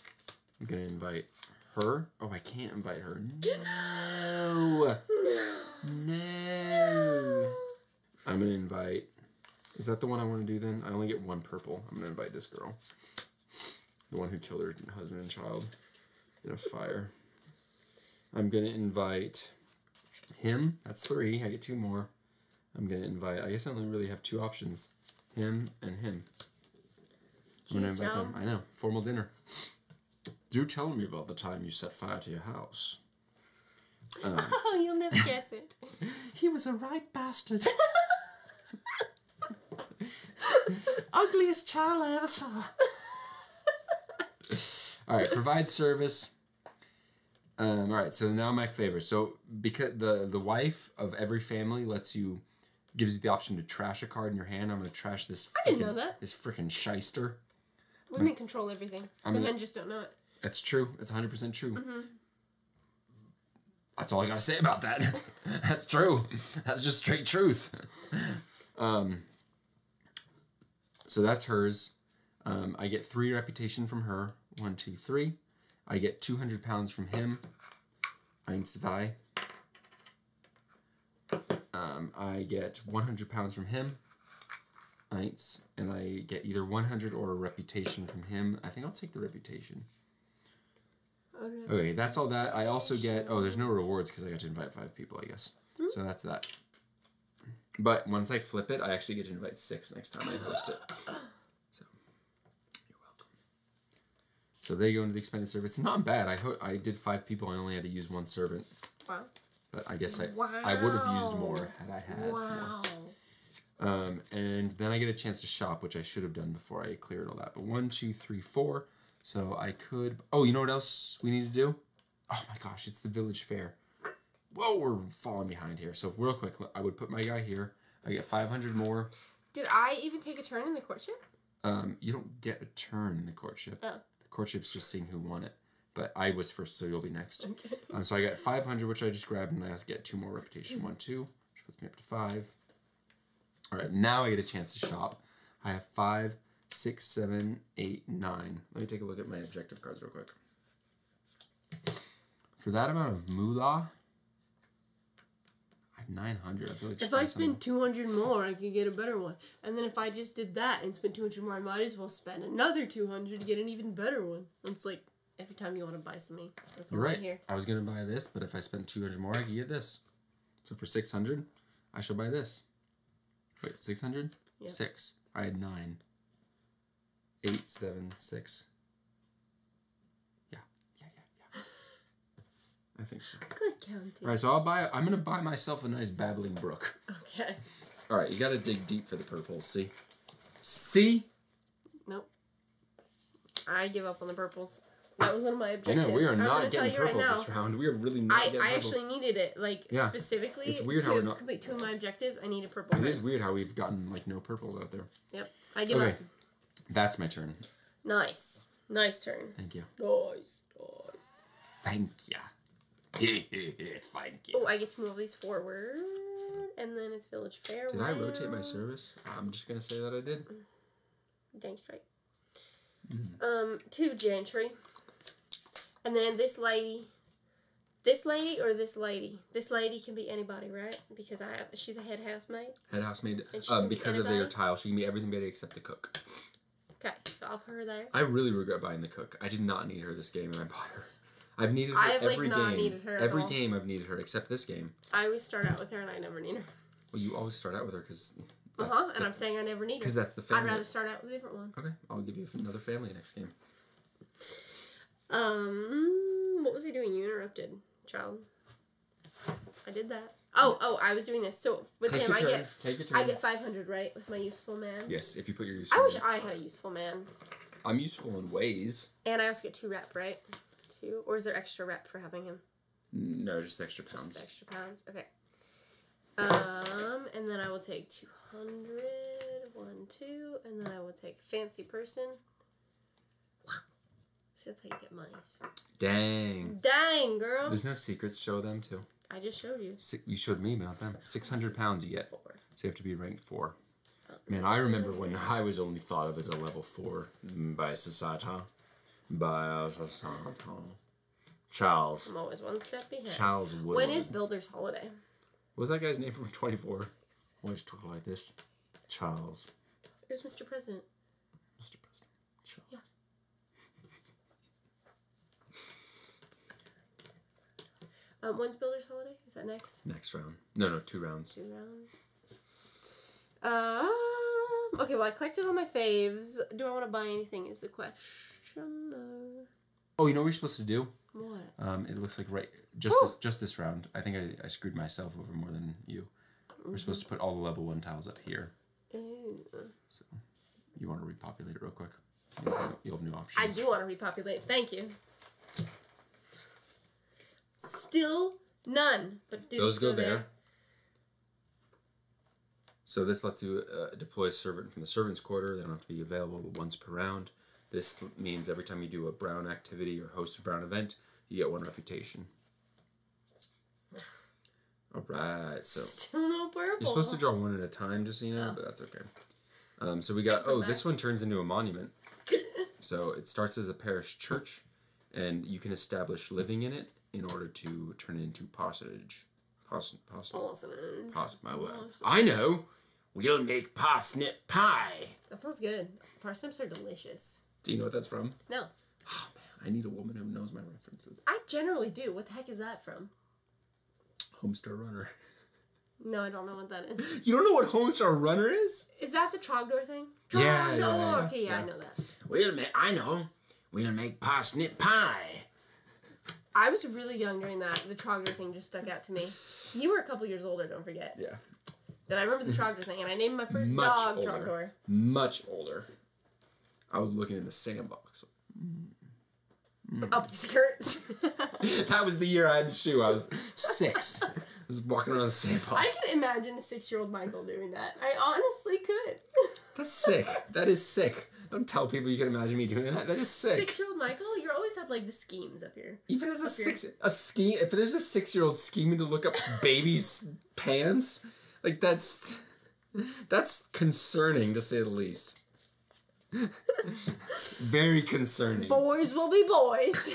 Speaker 1: I'm going to invite her. Oh, I can't invite her. No. No. I'm going to invite... Is that the one I want to do then? I only get 1 purple. I'm going to invite this girl. The one who killed her husband and child in a fire. I'm going to invite him. That's 3. I get 2 more. I'm going to invite... I guess I only really have 2 options. Him and him. I'm going to invite them. I know. Formal dinner. Do tell me about the time you set fire to your house.
Speaker 2: Oh, you'll never guess it.
Speaker 1: He was a right bastard. Ugliest child I ever saw. All right, provide service. All right, so now my favor. So because the wife of every family gives you the option to trash a card in your hand. I'm gonna trash this.
Speaker 2: I didn't know that.
Speaker 1: This freaking shyster.
Speaker 2: Women control everything. The men just don't know it.
Speaker 1: That's true. It's 100% true. Mm-hmm. That's all I gotta say about that. That's true. That's just straight truth. So that's hers. I get 3 reputation from her. 1, 2, 3. I get 200 pounds from him. 1, 2. I get 100 pounds from him. 1. And I get either 100 or a reputation from him. I think I'll take the reputation. Okay, that's all that. I also get... Oh, there's no rewards because I got to invite 5 people, I guess. Mm-hmm. So that's that. But once I flip it, I actually get to invite 6 next time I host it. So, you're welcome. So they go into the expanded service. It's not bad. I did 5 people. I only had to use 1 servant.
Speaker 2: Wow.
Speaker 1: But I guess I would have used more had I had more. And then I get a chance to shop, which I should have done before I cleared all that. But 1, 2, 3, 4. So I could... Oh, you know what else we need to do? Oh my gosh, it's the village fair. Whoa, we're falling behind here. So real quick, I would put my guy here. I get 500 more.
Speaker 2: Did I even take a turn in the courtship?
Speaker 1: You don't get a turn in the courtship.
Speaker 2: Oh.
Speaker 1: The courtship's just seeing who won it. But I was first, so you'll be next.
Speaker 2: Okay.
Speaker 1: So I got 500, which I just grabbed, and I also get 2 more reputation. 1, 2, which puts me up to 5. All right, now I get a chance to shop. I have 5, 6, 7, 8, 9. Let me take a look at my objective cards real quick. For that amount of moolah, I have 900. I feel like
Speaker 2: if I spend 200 more, I could get a better one. And then if I just did that and spent 200 more, I might as well spend another 200 to get an even better one. It's like every time you want to buy something. That's all right. Here.
Speaker 1: I was going to buy this, but if I spent 200 more, I could get this. So for 600, I shall buy this. Wait, 600? Yep. 6. I had 9. 8, 7, 6. Yeah. I think so.
Speaker 2: Good counting.
Speaker 1: All right, so I'm going to buy myself a nice babbling brook.
Speaker 2: Okay.
Speaker 1: All right, you got to dig deep for the purples, see? See?
Speaker 2: Nope. I give up on the purples. That was one of my objectives.
Speaker 1: I know, we are not getting purples this round. We are really not getting purples.
Speaker 2: I actually needed it, specifically
Speaker 1: it's weird
Speaker 2: to complete 2 of my objectives, I needed purple.
Speaker 1: It is weird how we've gotten, no purples out there.
Speaker 2: Yep. I give up.
Speaker 1: That's my turn.
Speaker 2: Nice. Nice turn.
Speaker 1: Thank you.
Speaker 2: Nice.
Speaker 1: Thank you. Thank you.
Speaker 2: Oh, I get to move these forward, and then it's village fair.
Speaker 1: Did I rotate my service? I'm just going to say that I did.
Speaker 2: Dang straight. 2 gentry. And then this lady or this lady? This lady can be anybody, right? Because she's a head housemaid.
Speaker 1: Head housemaid. Because of their tile, she can be everything except the cook.
Speaker 2: Okay, so I'll put her there.
Speaker 1: I really regret buying the cook. I did not need her this game, and I bought her. I've needed her every game.
Speaker 2: Not needed her
Speaker 1: every game I've needed her, except this game.
Speaker 2: I always start out with her, and I never need her.
Speaker 1: Well, you always start out with her because...
Speaker 2: and I'm saying I never need her.
Speaker 1: Because that's the family.
Speaker 2: I'd rather start out with a different one.
Speaker 1: Okay, I'll give you another family next game.
Speaker 2: What was I doing? You interrupted, child. I did that. Oh, I was doing this. So with him, I get 500, right? With my useful man.
Speaker 1: Yes, if you put your useful.
Speaker 2: I wish I had a useful man.
Speaker 1: I'm useful in ways.
Speaker 2: And I also get 2 rep, right? 2, or is there extra rep for having him?
Speaker 1: No, just extra pounds.
Speaker 2: Just extra pounds. Okay. And then I will take 200, 1, 2, and then I will take fancy person. So that's how you get monies.
Speaker 1: Dang.
Speaker 2: Dang, girl.
Speaker 1: There's no secrets. Show them too.
Speaker 2: I just showed you.
Speaker 1: You showed me, but not them. 600 pounds you get.
Speaker 2: 4.
Speaker 1: So you have to be ranked 4. Man, I remember when I was only thought of as a level 4 by society. Charles.
Speaker 2: I'm always one step behind.
Speaker 1: Charles Wood.
Speaker 2: When is Builder's Holiday?
Speaker 1: What was that guy's name from 24? Always talk like this. Charles.
Speaker 2: It was Mr. President.
Speaker 1: Mr. President. Charles.
Speaker 2: Yeah. When's Builder's Holiday? Is that next?
Speaker 1: Next round. No, 2 rounds.
Speaker 2: 2 rounds. Okay, well, I collected all my faves. Do I want to buy anything is the question, though.
Speaker 1: Oh, you know what we're supposed to do?
Speaker 2: What?
Speaker 1: It looks like just this round. I think I screwed myself over more than you. We're supposed to put all the level 1 tiles up here.
Speaker 2: Ooh.
Speaker 1: So, you want to repopulate it real quick? You'll have new options.
Speaker 2: I do want to repopulate. Thank you. Still none. But
Speaker 1: those go there. So this lets you deploy a servant from the servant's quarter. They don't have to be available once per round. This means every time you do a brown activity or host a brown event, you get 1 reputation. Alright, so...
Speaker 2: Still no purple.
Speaker 1: You're supposed to draw 1 at a time, just so you know, but that's okay. So we got... this one turns into a monument. So it starts as a parish church, and you can establish living in it in order to turn it into parsonage. I know! We'll make parsnip pie!
Speaker 2: That sounds good. Parsnips are delicious.
Speaker 1: Do you know what that's from?
Speaker 2: No.
Speaker 1: Oh, man, I need a woman who knows my references.
Speaker 2: I generally do. What the heck is that from?
Speaker 1: Homestar Runner.
Speaker 2: No, I don't know what that is.
Speaker 1: You don't know what Homestar Runner is?
Speaker 2: Is that the Trogdor thing?
Speaker 1: Yeah.
Speaker 2: Okay, I know that.
Speaker 1: Wait a minute, I know. We'll make parsnip pie.
Speaker 2: I was really young during that. The Trogdor thing just stuck out to me. You were a couple years older, don't forget.
Speaker 1: Yeah.
Speaker 2: But I remember the Trogdor thing, and I named my first dog Trogdor.
Speaker 1: Much older. I was looking in the sandbox.
Speaker 2: Up the skirts.
Speaker 1: That was the year I had the shoe. I was 6. I was walking around the sandbox.
Speaker 2: I could imagine a 6-year-old Michael doing that. I honestly could.
Speaker 1: That's sick. That is sick. Don't tell people you can imagine me doing that. That is sick.
Speaker 2: 6-year-old Michael, you always had like the schemes up here.
Speaker 1: Even as a scheme, if there's a 6-year-old scheming to look up babies' pants, like that's concerning to say the least. Very concerning.
Speaker 2: Boys will be boys.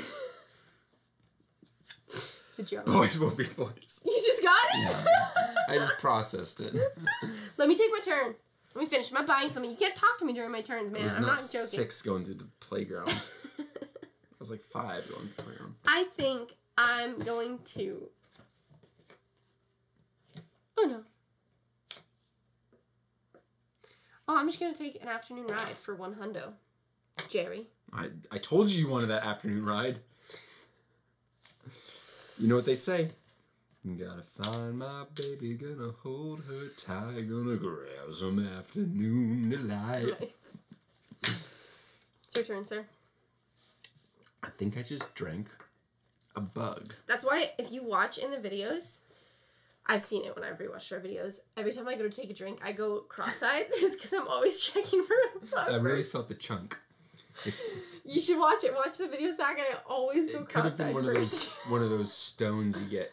Speaker 2: Good job.
Speaker 1: Boys will be boys.
Speaker 2: You just got it?
Speaker 1: Yeah, I just processed it.
Speaker 2: Let me take my turn. Let me finish. I'm not buying something. You can't talk to me during my turns, man. I'm not joking.
Speaker 1: 6 going through the playground. I was like 5 going through the playground.
Speaker 2: I think I'm going to... Oh, no. Oh, I'm just going to take an afternoon ride for $100. Jerry.
Speaker 1: I told you wanted that afternoon ride. You know what they say? Gotta find my baby, gonna hold her tight, gonna grab some afternoon delight.
Speaker 2: Nice. It's your turn, sir.
Speaker 1: I think I just drank a bug.
Speaker 2: That's why if you watch in the videos, I've seen it when I've rewatched our videos. Every time I go to take a drink, I go cross-eyed. It's because I'm always checking for a bug.
Speaker 1: I really felt the chunk.
Speaker 2: You should watch it. Watch the videos back, and I always go cross-eyed first.
Speaker 1: One of those stones you get.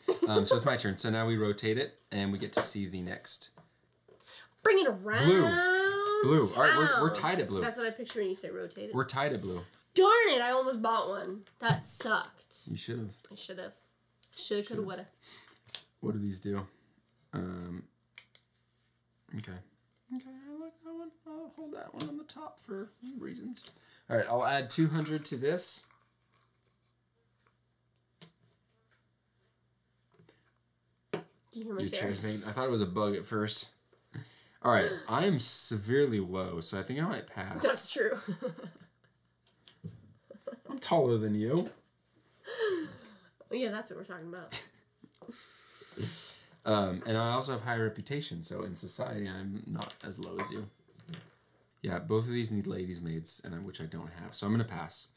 Speaker 1: So it's my turn. So now we rotate it, and we get to see the next.
Speaker 2: Bring it around.
Speaker 1: Blue. All right, we're tied at blue.
Speaker 2: That's what I picture when you say rotate it.
Speaker 1: We're tied at blue.
Speaker 2: Darn it! I almost bought one. That sucked.
Speaker 1: You should have.
Speaker 2: I should have. Shoulda, coulda, woulda.
Speaker 1: What do these do? Okay. Okay, I like that one. I'll hold that one on the top for reasons. All right, I'll add 200 to this. Your chair's making. I thought it was a bug at first. All right, I am severely low, so I think I might pass.
Speaker 2: That's true.
Speaker 1: I'm taller than you.
Speaker 2: Yeah, that's what we're talking about.
Speaker 1: And I also have higher reputation, so in society I'm not as low as you. Yeah, both of these need ladies' maids, which I don't have, so I'm gonna pass.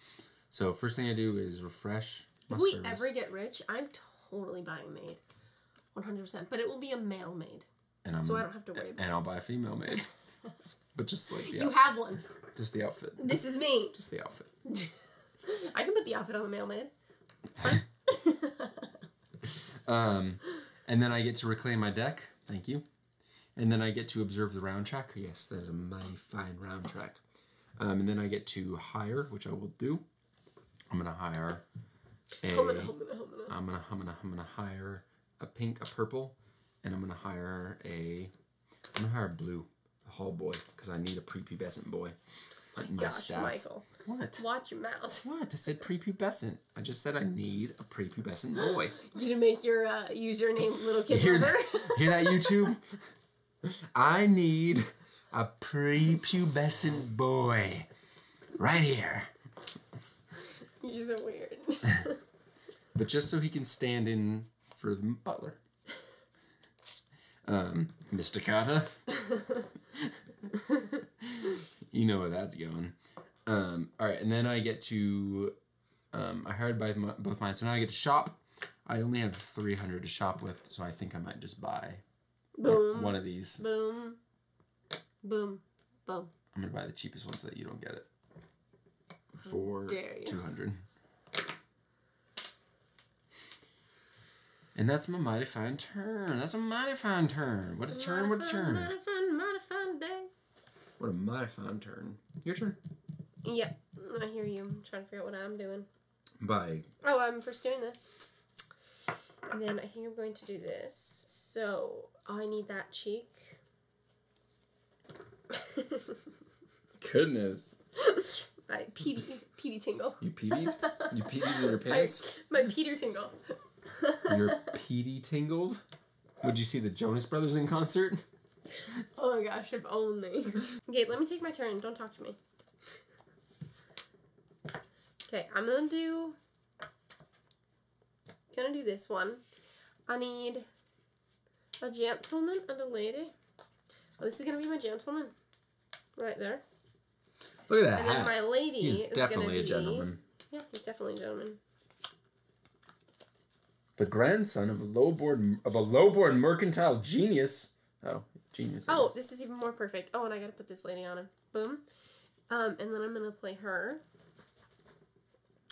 Speaker 1: So first thing I do is refresh my service.
Speaker 2: If we ever get rich, I'm totally buying a maid. 100%. But it will be a male maid. So I don't have to worry about it.
Speaker 1: And I'll buy a female maid. But just like the
Speaker 2: You have one.
Speaker 1: Just the outfit.
Speaker 2: This is me.
Speaker 1: Just the outfit.
Speaker 2: I can put the outfit on the male maid.
Speaker 1: And then I get to reclaim my deck. Thank you. And then I get to observe the round track. Yes, there's a mighty fine round track. And then I get to hire, which I will do. I'm gonna hire I'm gonna hire a pink, a purple, and I'm gonna hire a blue, a hall boy, because I need a prepubescent boy.
Speaker 2: Gosh, Michael.
Speaker 1: What?
Speaker 2: Watch your mouth.
Speaker 1: What? I said prepubescent. I just said I need a prepubescent boy.
Speaker 2: You gonna make your username Little Kid
Speaker 1: Hear
Speaker 2: Lover?
Speaker 1: Hear that, YouTube? I need a prepubescent boy. Right here.
Speaker 2: You're so weird.
Speaker 1: But just so he can stand in for the butler. Mr. Carter. You know where that's going. Alright, and then I get to... I hired both mine, so now I get to shop. I only have 300 to shop with, so I think I might just buy one of these.
Speaker 2: Boom. Boom. Boom.
Speaker 1: I'm going to buy the cheapest one so that you don't get it. For 200. And that's my mighty fine turn. That's a mighty fine turn. What a turn, what a turn.
Speaker 2: Mighty fine day.
Speaker 1: What a mighty fine turn. Your turn.
Speaker 2: Yep. I hear you. I'm trying to figure out what I'm doing.
Speaker 1: Bye.
Speaker 2: Oh, I'm first doing this. And then I think I'm going to do this. So, I need that cheek.
Speaker 1: Goodness.
Speaker 2: My Petey tingle.
Speaker 1: You peedied? You peedied in your pants?
Speaker 2: My Peter tingle.
Speaker 1: Your Petey tingled? Would you see the Jonas Brothers in concert?
Speaker 2: Oh my gosh, if only. Okay, let me take my turn. Don't talk to me. Okay, I'm gonna do this one. I need a gentleman and a lady. Oh, this is gonna be my gentleman. Right there.
Speaker 1: Look at that
Speaker 2: and
Speaker 1: hat.
Speaker 2: Then my lady
Speaker 1: he's
Speaker 2: is
Speaker 1: definitely
Speaker 2: a
Speaker 1: gentleman.
Speaker 2: Yeah, he's definitely a gentleman.
Speaker 1: The grandson of a low-born mercantile genius. Oh, genius.
Speaker 2: Oh, this is even more perfect. Oh, and I gotta put this lady on him. Boom. And then I'm gonna play her.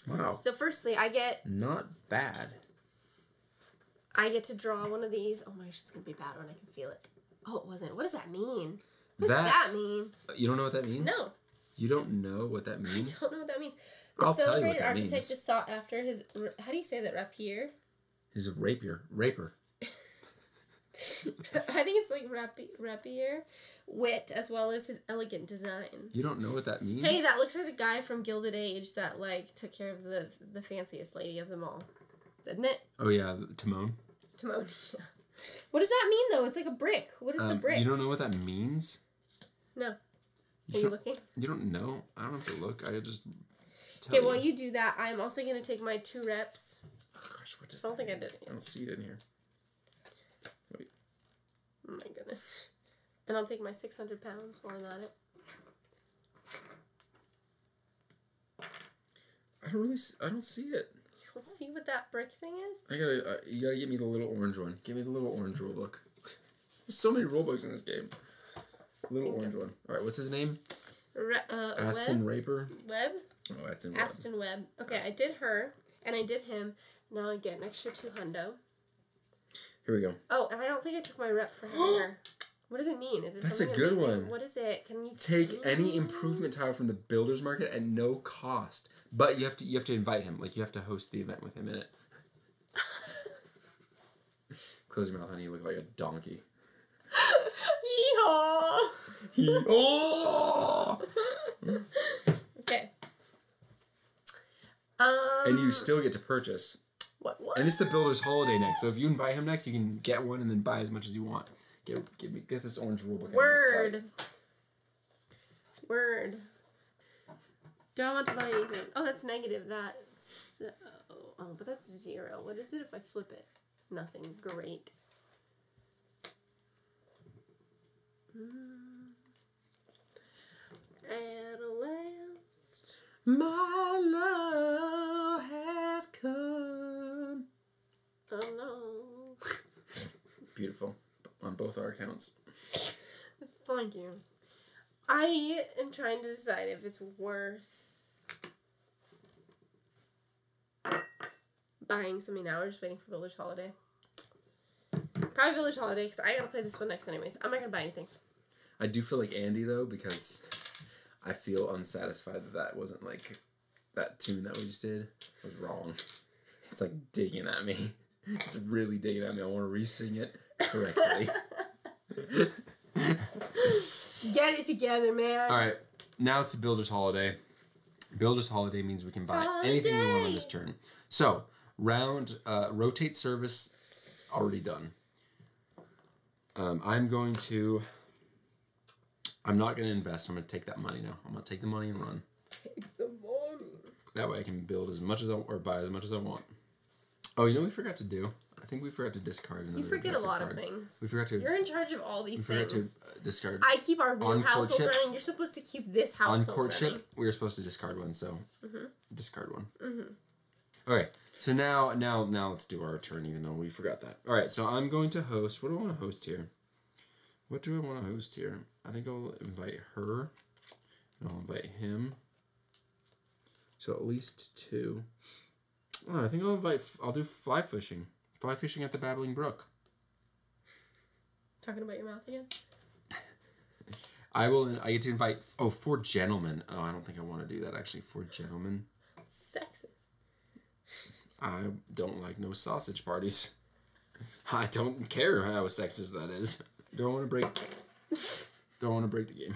Speaker 1: Wow.
Speaker 2: So firstly, I get...
Speaker 1: Not bad.
Speaker 2: I get to draw one of these. Oh my gosh, it's gonna be a bad one. I can feel it. Oh, it wasn't. What does that mean? What does that mean?
Speaker 1: You don't know what that means?
Speaker 2: No.
Speaker 1: You don't know what that means?
Speaker 2: I don't know what that means.
Speaker 1: I'll tell you what that
Speaker 2: architect
Speaker 1: means.
Speaker 2: just sought after his... How do you say that? Rapier?
Speaker 1: His rapier. Raper.
Speaker 2: I think it's like rapier. Wit, as well as his elegant designs.
Speaker 1: You don't know what that means?
Speaker 2: Hey, that looks like the guy from Gilded Age that, like, took care of the fanciest lady of them all. Doesn't it?
Speaker 1: Oh, yeah. Timon.
Speaker 2: Timon, yeah. What does that mean, though? It's like a brick. What is the brick?
Speaker 1: You don't know what that means?
Speaker 2: No. Are you looking?
Speaker 1: You don't know? I don't have to look. I just tell
Speaker 2: Okay, while you do that, I'm also going to take my 2 reps.
Speaker 1: Oh, gosh, what does
Speaker 2: I don't think
Speaker 1: mean?
Speaker 2: I did it yet.
Speaker 1: I don't see it in here. Wait.
Speaker 2: Oh, my goodness. And I'll take my 600 pounds while I'm at it.
Speaker 1: I don't see it.
Speaker 2: Let's see what that brick thing is.
Speaker 1: You gotta give me the little orange one. Give me the little orange rule book. There's so many rule books in this game. Little orange one. All right, what's his name? Aston Raper.
Speaker 2: Webb.
Speaker 1: Oh, Aston
Speaker 2: Webb. Aston Webb. Okay, I did her and I did him. Now I get an extra 2 hundo.
Speaker 1: Here we go.
Speaker 2: Oh, and I don't think I took my rep for her. What does it mean? Is it
Speaker 1: That's
Speaker 2: something
Speaker 1: a good
Speaker 2: amazing?
Speaker 1: one.
Speaker 2: What is it? Can you
Speaker 1: take any improvement tile from the builder's market at no cost? But you have to invite him. Like you have to host the event with him in it. Close your mouth, honey. You look like a donkey.
Speaker 2: Yeehaw!
Speaker 1: Yeehaw!
Speaker 2: Okay.
Speaker 1: And you still get to purchase.
Speaker 2: What?
Speaker 1: And it's the builder's holiday next. So if you invite him next, you can get one and then buy as much as you want. Get this orange rulebook.
Speaker 2: Word. Word. Do I want to buy anything? Oh, that's negative. That's but that's 0. What is it if I flip it? Nothing. Great. At last,
Speaker 1: my love has come.
Speaker 2: Hello.
Speaker 1: Beautiful. On both our accounts.
Speaker 2: Thank you. I am trying to decide if it's worth buying something now or just waiting for Builder's Holiday. Probably Builder's Holiday because I gotta play this one next anyways. I'm not gonna buy anything.
Speaker 1: I do feel like Andy though because I feel unsatisfied that wasn't like that tune that we just did was wrong. It's like digging at me. It's really digging at me. I want to re-sing it correctly.
Speaker 2: Get it together, man.
Speaker 1: All right, now it's the Builder's Holiday. Builder's Holiday means we can buy anything we want on this turn. So, rotate service, already done. I'm not going to invest. I'm going to take that money now. I'm going to take the money and run.
Speaker 2: Take the money.
Speaker 1: That way I can build as much as or buy as much as I want. Oh, you know what we forgot to do? I think we forgot to discard another.
Speaker 2: You forget a lot
Speaker 1: card.
Speaker 2: of things.
Speaker 1: We forgot to.
Speaker 2: You're in charge of all these things.
Speaker 1: We forgot to discard.
Speaker 2: I keep our real household
Speaker 1: courtship,
Speaker 2: running. You're supposed to keep this household
Speaker 1: on courtship,
Speaker 2: running.
Speaker 1: we were supposed to discard one, so discard one. All right, so now let's do our turn, even though we forgot that. All right, so I'm going to host. What do I want to host here? What do I want to host here? I think I'll invite her, and I'll invite him. So at least 2. Oh, I think I'll do fly fishing. Fly fishing at the Babbling Brook.
Speaker 2: Talking about your mouth again?
Speaker 1: I get to invite 4 gentlemen. Oh, I don't think I want to do that actually. 4 gentlemen.
Speaker 2: Sexist.
Speaker 1: I don't like no sausage parties. I don't care how sexist that is. Don't want to break the game.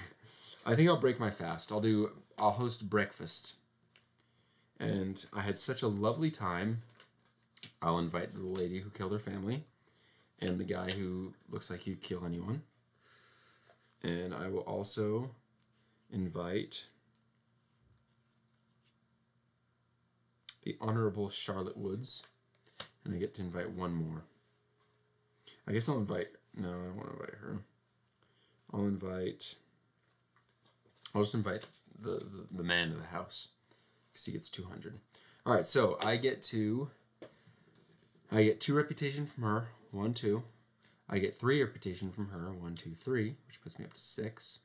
Speaker 1: I think I'll break my fast. I'll host breakfast. And I had such a lovely time. I'll invite the lady who killed her family and the guy who looks like he'd kill anyone. And I will also invite the Honorable Charlotte Woods. And I get to invite one more. I guess I'll invite... No, I don't want to invite her. I'll just invite the man of the house. Because he gets 200. Alright, so I get 2 reputation from her. 1, 2. I get 3 reputation from her. 1, 2, 3. Which puts me up to 6.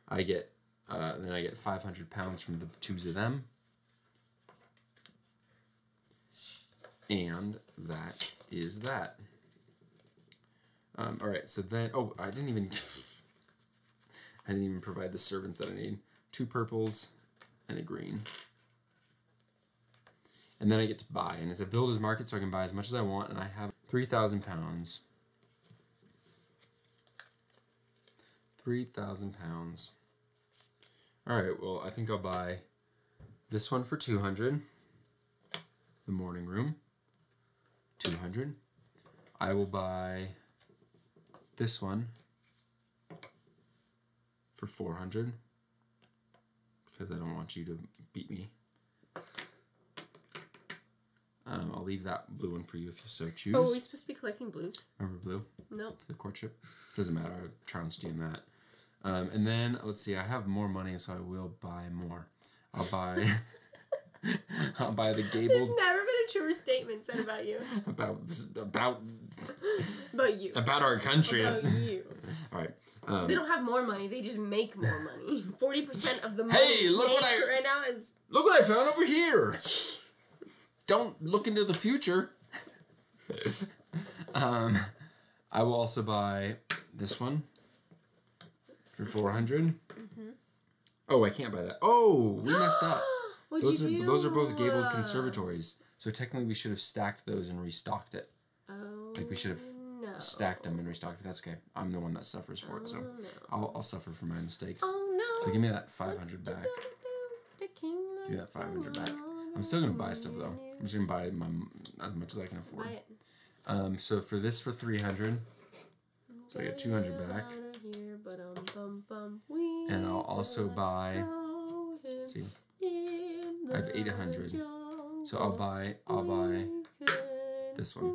Speaker 1: I get... then I get 500 pounds from the 2s of them. And that is that. Alright, so then... Oh, I didn't even provide the servants that I need. 2 purples and a green. And then I get to buy. And it's a builder's market, so I can buy as much as I want. And I have 3,000 pounds. 3,000 pounds. Alright, well, I think I'll buy this one for 200. The morning room. 200. I will buy this one for 400 because I don't want you to beat me. I'll leave that blue one for you if you so choose.
Speaker 2: Oh, are we supposed to be collecting blues?
Speaker 1: Remember blue?
Speaker 2: Nope.
Speaker 1: The courtship? Doesn't matter. I trounced you in that. And then, let's see, I have more money, so I will buy more. I'll buy... I'll buy the gabled...
Speaker 2: There's never been a truer statement said about you.
Speaker 1: About
Speaker 2: you.
Speaker 1: About our country.
Speaker 2: About you.
Speaker 1: Alright.
Speaker 2: They don't have more money, they just make more money. 40% of the money
Speaker 1: hey, look what
Speaker 2: right now is...
Speaker 1: Look what I found over here! Don't look into the future. I will also buy this one for 400. Mm-hmm. Oh, I can't buy that. Oh, we messed up. Those are both gabled conservatories. So technically we should have stacked those and restocked it.
Speaker 2: Oh,
Speaker 1: like we should have stacked them and restocked it. That's okay. I'm the one that suffers for it, so I'll suffer for my mistakes.
Speaker 2: Oh no.
Speaker 1: So give me that 500 back. Give me that 500 back. I'm still gonna buy stuff though. I'm just gonna buy as much as I can afford.
Speaker 2: Buy it.
Speaker 1: So for this for 300, so I get 200 back. And I'll also buy. Let's see. I have 800, so I'll buy this one,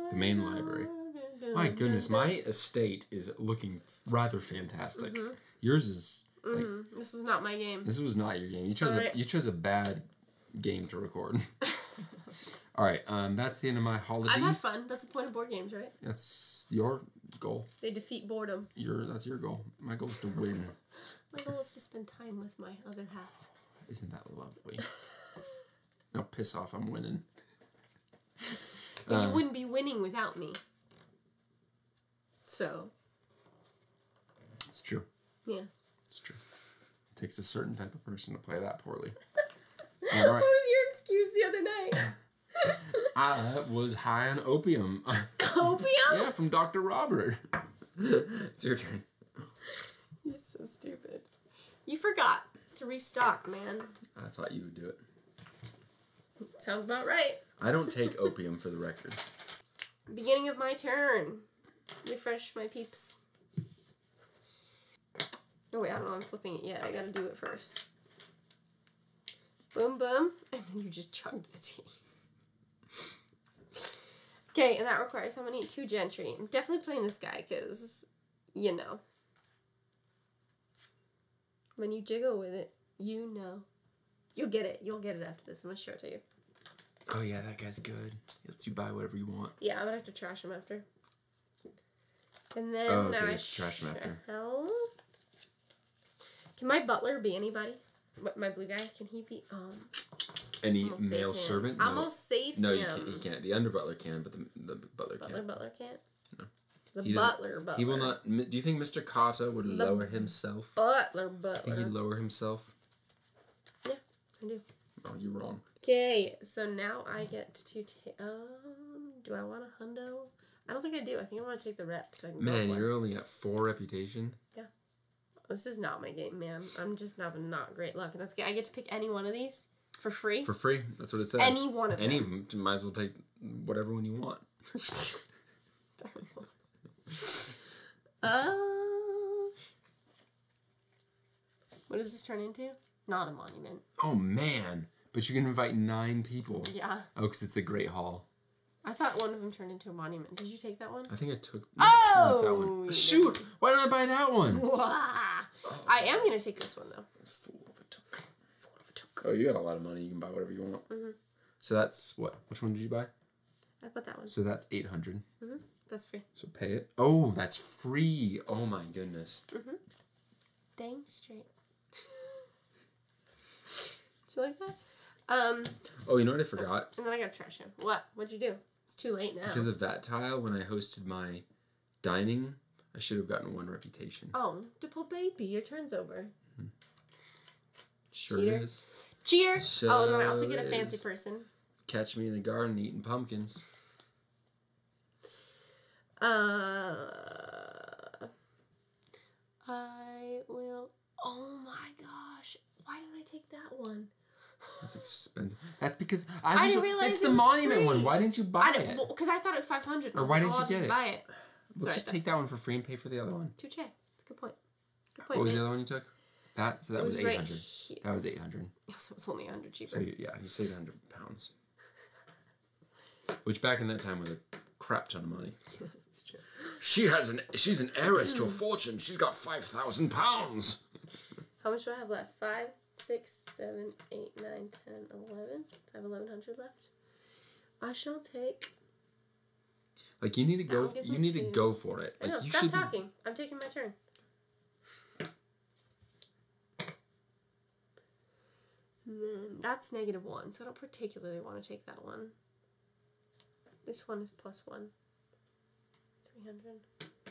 Speaker 1: the main library. My goodness, my estate is looking rather fantastic. Mm-hmm. Yours is like,
Speaker 2: this was not my game.
Speaker 1: This was not your game. You chose a bad game to record. All right, that's the end of my holiday.
Speaker 2: I've had fun. That's the point of board games, right?
Speaker 1: That's your goal.
Speaker 2: They defeat boredom.
Speaker 1: That's your goal. My goal is to win.
Speaker 2: My goal is to spend time with my other half.
Speaker 1: Isn't that lovely? Now piss off, I'm winning.
Speaker 2: You wouldn't be winning without me. So.
Speaker 1: It's true.
Speaker 2: Yes.
Speaker 1: It's true. It takes a certain type of person to play that poorly.
Speaker 2: All right. What was your excuse the other night?
Speaker 1: I was high on opium.
Speaker 2: Opium?
Speaker 1: Yeah, from Dr. Robert. It's your turn.
Speaker 2: You're so stupid. You forgot to restock, man.
Speaker 1: I thought you would do it.
Speaker 2: Sounds about right.
Speaker 1: I don't take opium, for the record.
Speaker 2: Beginning of my turn. Refresh my peeps. Oh wait, I don't know, I'm flipping it yet. I gotta do it first. Boom, boom. And then you just chug the tea. Okay, and that requires how many? 2 gentry. I'm definitely playing this guy, because, you know. When you jiggle with it, you know. You'll get it. You'll get it after this. I'm going to show it to you.
Speaker 1: Oh, yeah, that guy's good. He lets you buy whatever you want.
Speaker 2: Yeah, I'm going to have to trash him after. And then
Speaker 1: okay, you have to trash him after.
Speaker 2: Can my butler be anybody? My blue guy, can he be...
Speaker 1: Any male servant?
Speaker 2: No. Almost save him.
Speaker 1: No, he can't. The under butler can, but the butler can't.
Speaker 2: Butler can't?
Speaker 1: No.
Speaker 2: The butler.
Speaker 1: He will not... Do you think Mr. Cotta would lower himself?
Speaker 2: Butler.
Speaker 1: Think he'd lower himself?
Speaker 2: Yeah, I do.
Speaker 1: Oh, you're wrong.
Speaker 2: Okay, so now I get to take... do I want a hundo? I don't think I do. I think I want to take the rep so I can
Speaker 1: Man, you're only at 4 reputation?
Speaker 2: Yeah. This is not my game, man. I'm just having not great luck. And that's good. I get to pick any one of these for free?
Speaker 1: For free. That's what it said.
Speaker 2: Any one of them.
Speaker 1: Any of them. You might as well take whatever one you want.
Speaker 2: What does this turn into? Not a monument.
Speaker 1: Oh, man. But you can invite 9 people.
Speaker 2: Yeah.
Speaker 1: Oh, because it's the Great Hall.
Speaker 2: I thought one of them turned into a monument. Did you take that one?
Speaker 1: I think I took...
Speaker 2: Oh!
Speaker 1: That one. Shoot! Why didn't I buy that one?
Speaker 2: I am going to take this one, though.
Speaker 1: Fool of a took. Oh, you got a lot of money. You can buy whatever you want. Mm-hmm. So that's what? Which one did you buy?
Speaker 2: I bought that one.
Speaker 1: So that's 800.
Speaker 2: Mm-hmm. That's free.
Speaker 1: So pay it. Oh, that's free. Oh, my goodness.
Speaker 2: Mm-hmm. Dang straight. Did you like that?
Speaker 1: Oh, you know what I forgot?
Speaker 2: And then I got to trash him. What? What'd you do? It's too late now.
Speaker 1: Because of that tile, when I hosted my dining, I should have gotten 1 reputation.
Speaker 2: Oh, Dipple baby, your turn's over.
Speaker 1: Mm-hmm. Sure
Speaker 2: Cheater.
Speaker 1: is.
Speaker 2: Cheater!
Speaker 1: So
Speaker 2: oh, and then I also get a fancy person.
Speaker 1: Catch me in the garden eating pumpkins.
Speaker 2: I will... Oh my gosh. Why did I take that one?
Speaker 1: That's expensive. That's because
Speaker 2: I didn't realize
Speaker 1: it's the monument
Speaker 2: free.
Speaker 1: one. Why didn't you buy it?
Speaker 2: Because I thought it was 500.
Speaker 1: Or why didn't you get it?
Speaker 2: Buy it.
Speaker 1: Let's just take that one for free and pay for the other one.
Speaker 2: Touche. That's a good point. Good point.
Speaker 1: What was the other one you took? That? So that was 800. Right, that was 800.
Speaker 2: So it was only 100 cheaper.
Speaker 1: So yeah, you saved 100 pounds. Which back in that time was a crap ton of money. That's true. She's an heiress to a fortune. She's got 5,000 pounds.
Speaker 2: How much do I have left? 5, 6, 7, 8, 9, 10, 11. So I have 1,100 left. I shall take...
Speaker 1: Like, you need to go... You need to go for it.
Speaker 2: Like, I know.
Speaker 1: You
Speaker 2: Stop talking. I'm taking my turn. And then that's -1, so I don't particularly want to take that one. This one is +1. 300.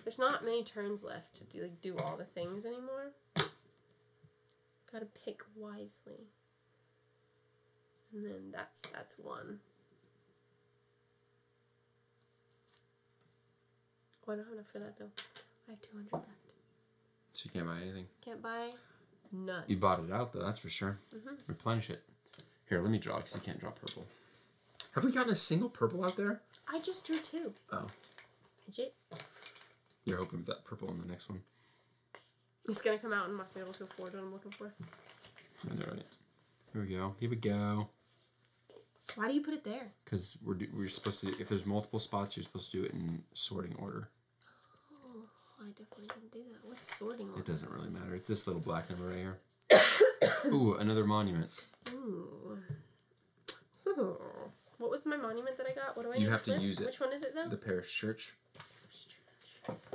Speaker 2: There's not many turns left to do all the things anymore. Gotta pick wisely. And then that's 1. Oh, I don't have enough for that though. I have 200 left.
Speaker 1: So you can't buy anything?
Speaker 2: Can't buy none.
Speaker 1: You bought it out though, that's for sure. Mm-hmm. Replenish it. Here, let me draw because you can't draw purple. Have we gotten a single purple out there?
Speaker 2: I just drew 2.
Speaker 1: Oh.
Speaker 2: Legit.
Speaker 1: You're hoping for that purple in the next one.
Speaker 2: It's gonna come out and I'm not gonna be able to afford what I'm looking for.
Speaker 1: That's all right. Here we go. Here we go.
Speaker 2: Why do you put it there?
Speaker 1: Because we're supposed to. If there's multiple spots, you're supposed to do it in sorting order.
Speaker 2: Oh, I definitely didn't do that. What's sorting order?
Speaker 1: It doesn't really matter. It's this little black number right here. Ooh, another monument.
Speaker 2: Ooh. What was my monument that I got? What do I need
Speaker 1: You have to use it.
Speaker 2: Which one is it though?
Speaker 1: The parish church.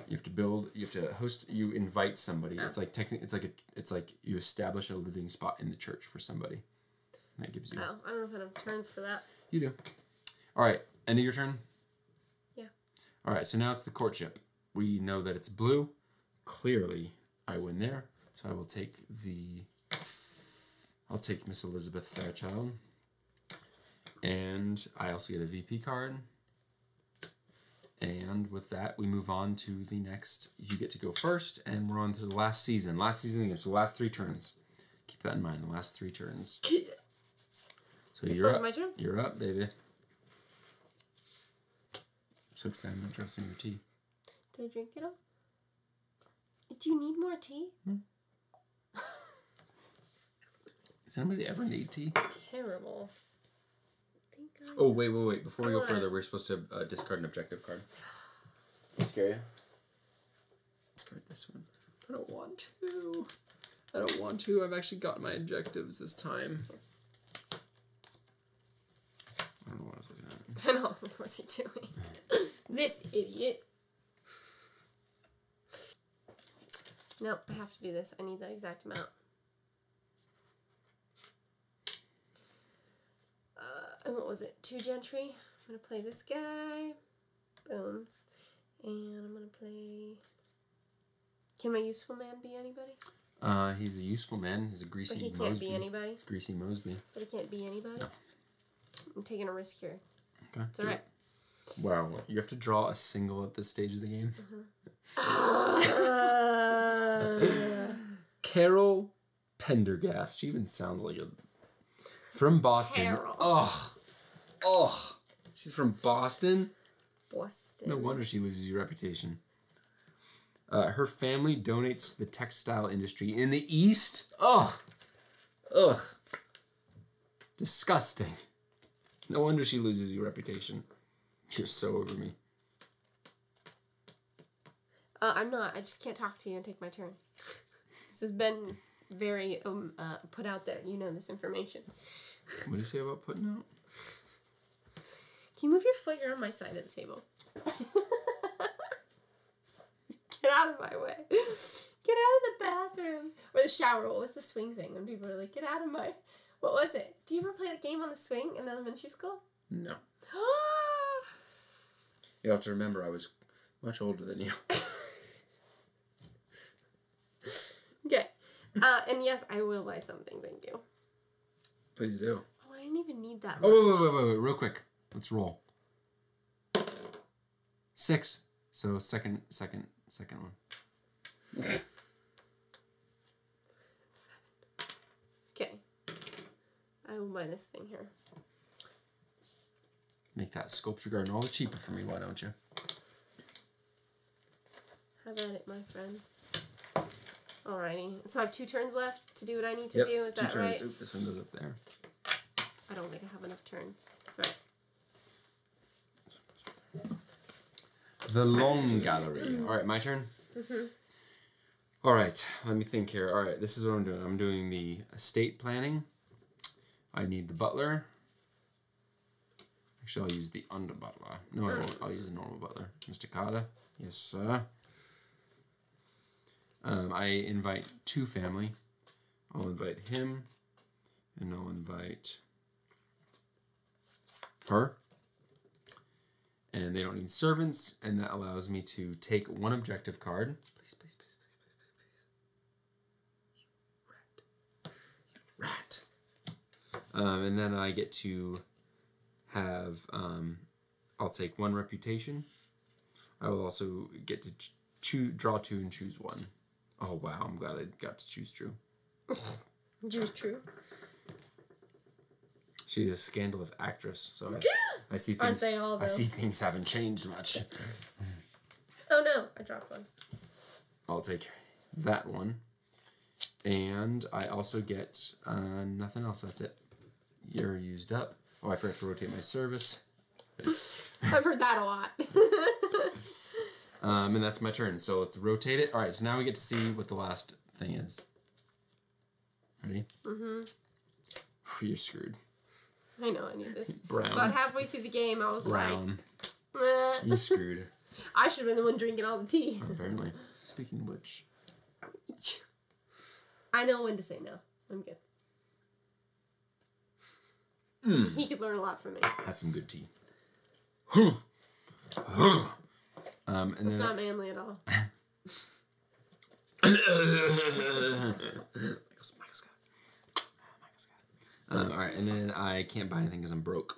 Speaker 1: You have to build. You have to host. You invite somebody. Oh. It's like It's like you establish a living spot in the church for somebody. And that gives you.
Speaker 2: Oh, I don't know if I have turns for that.
Speaker 1: You do. All right. End of your turn.
Speaker 2: Yeah.
Speaker 1: All right. So now it's the courtship. We know that it's blue. Clearly, I win there. So I will take the. I'll take Miss Elizabeth Fairchild. And I also get a VP card. And with that, we move on to the next. You get to go first, and we're on to the last season. Last season of the game, so the last 3 turns. Keep that in mind, the last 3 turns. So you're up.
Speaker 2: My turn?
Speaker 1: You're up, baby. I'm so excited about dressing your tea.
Speaker 2: Did I drink it all? Do you need more tea?
Speaker 1: Does anybody ever need tea?
Speaker 2: Terrible.
Speaker 1: Oh, wait. Before we go further, we're supposed to discard an objective card. Scare you? Discard this one. I don't want to. I've actually got my objectives this time. I don't know what I was looking at.
Speaker 2: And also, what's he doing? This idiot. No, I have to do this. I need that exact amount. And what was it? 2 gentry. I'm going to play this guy. Boom. And I'm going to play... Can my useful man be anybody?
Speaker 1: He's a useful man. He's a greasy Mosby.
Speaker 2: But he can't be anybody?
Speaker 1: Greasy Mosby.
Speaker 2: But he can't be anybody?
Speaker 1: No.
Speaker 2: I'm taking a risk here.
Speaker 1: Okay.
Speaker 2: It's alright.
Speaker 1: Wow. You have to draw a single at this stage of the game. Carol Pendergast. She even sounds like a... From Boston.
Speaker 2: Carol.
Speaker 1: Oh. She's from Boston?
Speaker 2: Boston.
Speaker 1: No wonder she loses your reputation. Her family donates to the textile industry in the East. Ugh. Disgusting. No wonder she loses your reputation. You're so over me.
Speaker 2: I'm not. I just can't talk to you and take my turn. This has been very put out there. You know this information.
Speaker 1: What do you say about putting out?
Speaker 2: Can you move your foot? You're on my side of the table. Get out of my way. Get out of the bathroom. Or the shower. What was the swing thing? When people were like, get out of my... What was it? Do you ever play the game on the swing in elementary school?
Speaker 1: No. You have to remember I was much older than you.
Speaker 2: Okay. And yes, I will buy something. Thank you.
Speaker 1: Please do.
Speaker 2: Oh, I didn't even need that.
Speaker 1: Oh, wait. Real quick. Let's roll. 6. So second one.
Speaker 2: 7. Okay. I will buy this thing here.
Speaker 1: Make that sculpture garden all the cheaper for me, why don't you?
Speaker 2: Have at it, my friend. Alrighty. So I have 2 turns left to do what I need to do. Is that right?
Speaker 1: Oop, this one goes up there.
Speaker 2: I don't think I have enough turns. That's right.
Speaker 1: The long gallery. Alright, my turn? Mm-hmm. Alright, let me think here. Alright, this is what I'm doing. I'm doing the estate planning. I need the butler. Actually, I'll use the under butler. No, I won't. I'll use the normal butler. Mr. Carter. Yes, sir. I invite 2 family. I'll invite him. And I'll invite her. And they don't need servants. And that allows me to take 1 objective card. Please. Rat. And then I get to have, I'll take 1 reputation. I will also get to draw 2 and choose 1. Oh, wow. I'm glad I got to choose True.
Speaker 2: Choose True.
Speaker 1: She's a scandalous actress, so I see things.
Speaker 2: Aren't they all, though?
Speaker 1: I see things haven't changed much.
Speaker 2: Oh, no. I dropped 1.
Speaker 1: I'll take that one. And I also get nothing else. That's it. You're used up. Oh, I forgot to rotate my service.
Speaker 2: I've heard that a lot.
Speaker 1: And that's my turn. So let's rotate it. All right, so now we get to see what the last thing is. Ready? Mm-hmm. You're screwed.
Speaker 2: I know, I knew this.
Speaker 1: Brown.
Speaker 2: About halfway through the game, I was
Speaker 1: Brown.
Speaker 2: like...
Speaker 1: You screwed.
Speaker 2: I should have been the one drinking all the tea.
Speaker 1: Apparently. Speaking of which...
Speaker 2: I know when to say no. I'm good. He could learn a lot from me.
Speaker 1: That's some good tea.
Speaker 2: It's not manly at all.
Speaker 1: Alright, and then I can't buy anything because I'm broke.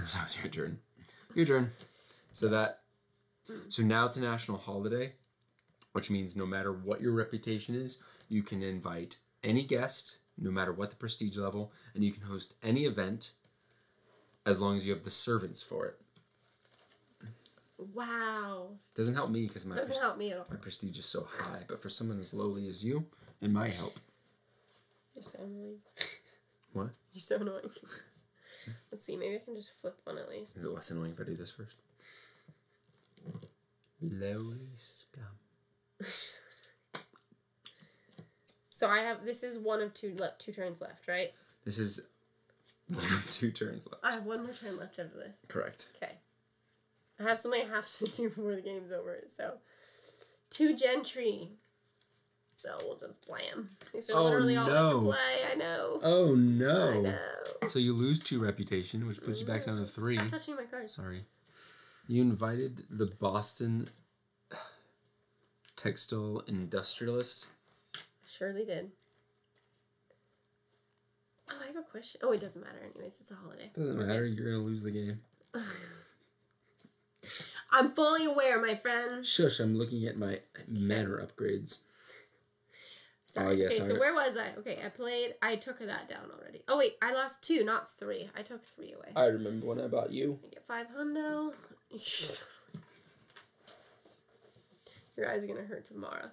Speaker 1: So it's your turn. Your turn. So now it's a national holiday, which means no matter what your reputation is, you can invite any guest, no matter what the prestige level, and you can host any event as long as you have the servants for it.
Speaker 2: Wow.
Speaker 1: Doesn't help me because
Speaker 2: doesn't help me at all.
Speaker 1: My prestige is so high, but for someone as lowly as you, it might help.
Speaker 2: You're so annoying.
Speaker 1: What?
Speaker 2: You're so annoying. Let's see, maybe I can just flip one at least.
Speaker 1: Is it less annoying if I do this first? Lowly scum.
Speaker 2: So this is 1 of 2 turns left, right?
Speaker 1: This is 1 of 2 turns left.
Speaker 2: I have 1 more turn left after this.
Speaker 1: Correct.
Speaker 2: Okay. I have something I have to do before the game's over, so 2 gentry. So we'll just play them. These are literally all I can play. I know.
Speaker 1: Oh no.
Speaker 2: I know.
Speaker 1: So you lose 2 reputation, which puts you back down to 3.
Speaker 2: Stop touching my cards.
Speaker 1: Sorry. You invited the Boston textile industrialist.
Speaker 2: Surely did. Oh, I have a question. Oh, it doesn't matter anyways. It's a holiday.
Speaker 1: Doesn't matter. You're going to lose the game.
Speaker 2: I'm fully aware, my friend.
Speaker 1: Shush, I'm looking at my manor upgrades.
Speaker 2: Sorry.
Speaker 1: Oh, yes.
Speaker 2: Okay, so where was I? Okay, I took that down already. Oh, wait, I lost 2, not 3. I took 3 away.
Speaker 1: I remember when I bought you.
Speaker 2: I get 5 hundo. Your eyes are going to hurt tomorrow.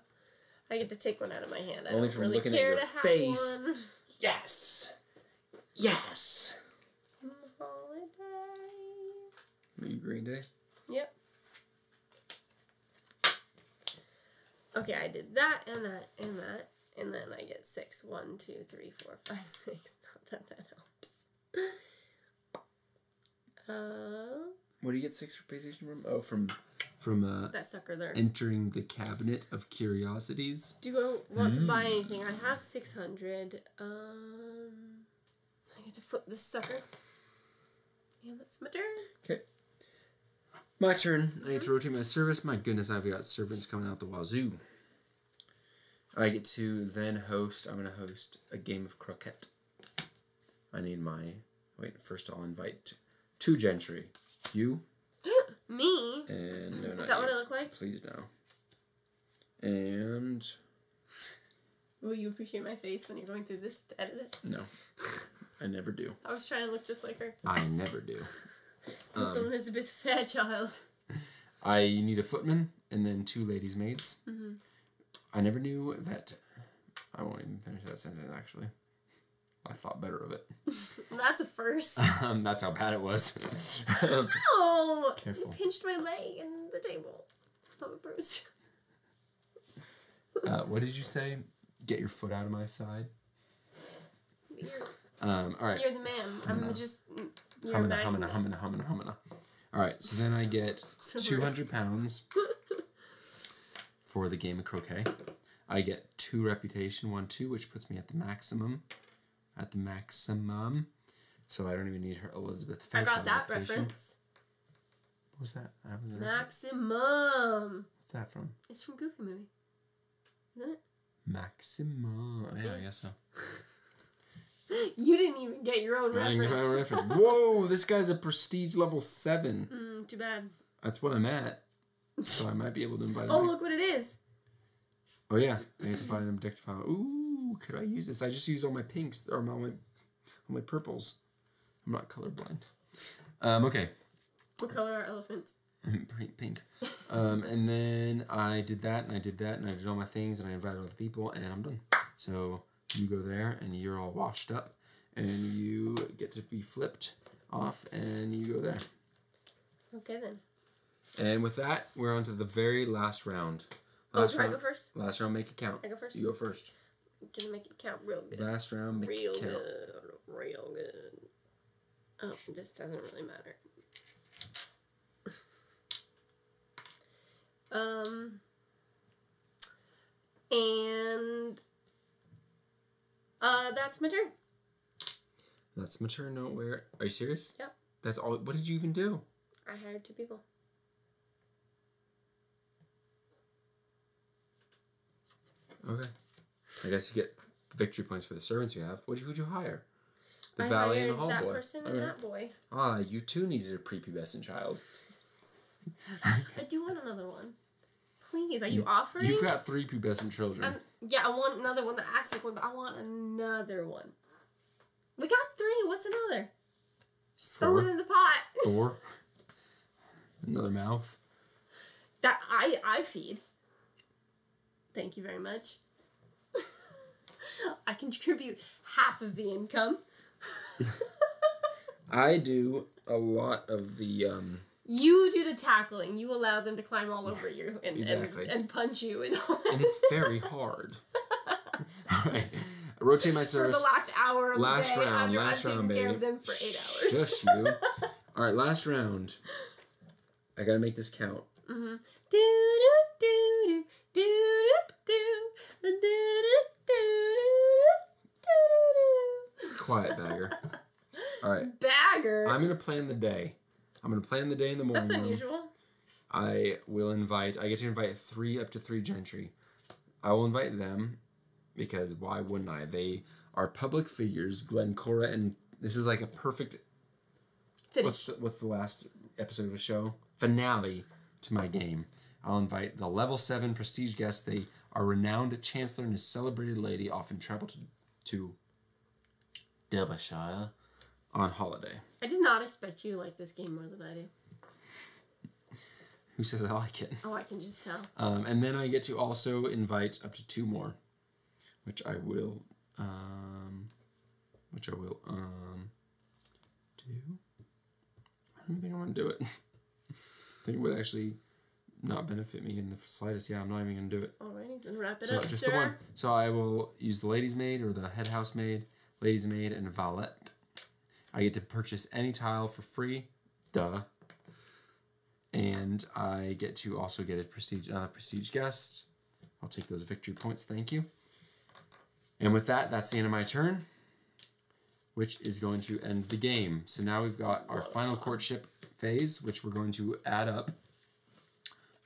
Speaker 2: I get to take one out of my hand. I
Speaker 1: Only
Speaker 2: don't
Speaker 1: from
Speaker 2: really
Speaker 1: looking
Speaker 2: care
Speaker 1: at your
Speaker 2: to have
Speaker 1: face.
Speaker 2: one.
Speaker 1: Yes! Yes.
Speaker 2: Holiday.
Speaker 1: Are you Green Day?
Speaker 2: Yep. Okay, I did that and that and that, and then I get 6. 1, 2, 3, 4, 5, 6. Not that helps.
Speaker 1: Where do you get 6 reputation from? Oh, from
Speaker 2: that sucker there.
Speaker 1: Entering the cabinet of curiosities.
Speaker 2: Do I want to buy anything? I have 600. I get to flip this sucker. And that's my turn.
Speaker 1: Okay. My turn. I need to rotate my service. My goodness, I've got servants coming out the wazoo. I get to then host. I'm going to host a game of croquet. I need my... Wait, first I'll invite 2 gentry. You.
Speaker 2: Me?
Speaker 1: And no,
Speaker 2: is that what it looked like?
Speaker 1: Please no. And...
Speaker 2: Will you appreciate my face when you're going through this to edit it?
Speaker 1: No. I never do.
Speaker 2: I was trying to look just like her.
Speaker 1: I never do.
Speaker 2: Miss Elizabeth Fairchild.
Speaker 1: I need a footman and then 2 ladies' maids. Mm-hmm. I never knew that... I won't even finish that sentence, actually. I thought better of it.
Speaker 2: That's a first.
Speaker 1: That's how bad it was.
Speaker 2: Oh!
Speaker 1: Careful.
Speaker 2: Pinched my leg in the table. I'm a bruise.
Speaker 1: What did you say? Get your foot out of my side?
Speaker 2: All
Speaker 1: right.
Speaker 2: You're the man. I'm just...
Speaker 1: Humana. All right, so then I get 200 pounds for the game of croquet. I get 2 reputation, 1, 2, which puts me at the maximum. So I don't even need her Elizabeth Fairchild.
Speaker 2: I got that reference.
Speaker 1: What was that?
Speaker 2: Maximum.
Speaker 1: What's that from?
Speaker 2: It's from Goofy Movie. Isn't it?
Speaker 1: Maximum. Yeah, I guess so.
Speaker 2: You didn't even get your own reference.
Speaker 1: Whoa, this guy's a prestige level 7.
Speaker 2: Too bad.
Speaker 1: That's what I'm at. So I might be able to invite him.
Speaker 2: Oh, look what it is.
Speaker 1: Oh, yeah. I need to buy an objectifile. Ooh, could I use this? I just used all my pinks, or all my purples. I'm not colorblind. Okay.
Speaker 2: What color are elephants?
Speaker 1: Pink. And then I did that, and I did that, and I did all my things, and I invited all the people, and I'm done. So you go there, and you're all washed up, and you get to be flipped off, and you go there.
Speaker 2: Okay, then.
Speaker 1: And with that, we're on to the very last round.
Speaker 2: Do I go first?
Speaker 1: Last round, make it count.
Speaker 2: I go first?
Speaker 1: You go first.
Speaker 2: I'm gonna make it count real good.
Speaker 1: Last round, make it count.
Speaker 2: Real good. Oh, this doesn't really matter. And that's my turn.
Speaker 1: That's my turn. No, where? Are you serious?
Speaker 2: Yep.
Speaker 1: That's all. What did you even do?
Speaker 2: I hired 2 people.
Speaker 1: Okay. I guess you get victory points for the servants you have. Who'd you hire? The
Speaker 2: I
Speaker 1: valet
Speaker 2: hired
Speaker 1: and the hall
Speaker 2: that
Speaker 1: boy.
Speaker 2: person and that boy.
Speaker 1: Ah, you too needed a prepubescent child.
Speaker 2: I do want another one. Please, are you offering?
Speaker 1: You've got 3 pubescent children.
Speaker 2: Yeah, I want another one that acts like one, but I want another one. We got 3. What's another? Just
Speaker 1: 4.
Speaker 2: throw it in the pot.
Speaker 1: 4. Another mouth.
Speaker 2: That I feed. Thank you very much. I contribute half of the income.
Speaker 1: I do a lot of the...
Speaker 2: You do the tackling. You allow them to climb all over you and,
Speaker 1: exactly.
Speaker 2: and punch you and all that.
Speaker 1: And it's very hard. All right. Rotate my service.
Speaker 2: For the last hour of the day.
Speaker 1: Last round,
Speaker 2: taking
Speaker 1: baby.
Speaker 2: care of them for 8 hours.
Speaker 1: Shush you. All right, last round. I gotta make this count.
Speaker 2: Mm-hmm.
Speaker 1: Quiet, Bagger. All right.
Speaker 2: Bagger?
Speaker 1: I'm going to plan the day. I'm going to plan the day in the morning.
Speaker 2: That's unusual.
Speaker 1: I get to invite 3 up to 3 gentry. I will invite them because why wouldn't I? They are public figures, Glencora, and this is like a perfect...
Speaker 2: Finish.
Speaker 1: What's the last episode of a show? Finale to my game. I'll invite the level 7 prestige guests. They are renowned chancellor and a celebrated lady, often travel to Derbyshire on holiday.
Speaker 2: I did not expect you to like this game more than I do.
Speaker 1: Who says I like it?
Speaker 2: Oh, I can just tell.
Speaker 1: And then I get to also invite up to 2 more, which I will which I will do. I don't think I want to do it. I think it would actually not benefit me in the slightest. Yeah, I'm not even going to do it.
Speaker 2: Alrighty, then wrap it up,
Speaker 1: just
Speaker 2: sir.
Speaker 1: the one. So I will use the lady's maid or the head housemaid, lady's maid, and valet. I get to purchase any tile for free. Duh. And I get to also get another prestige guest. I'll take those victory points, thank you. And with that, that's the end of my turn, which is going to end the game. So now we've got our final courtship phase, which we're going to add up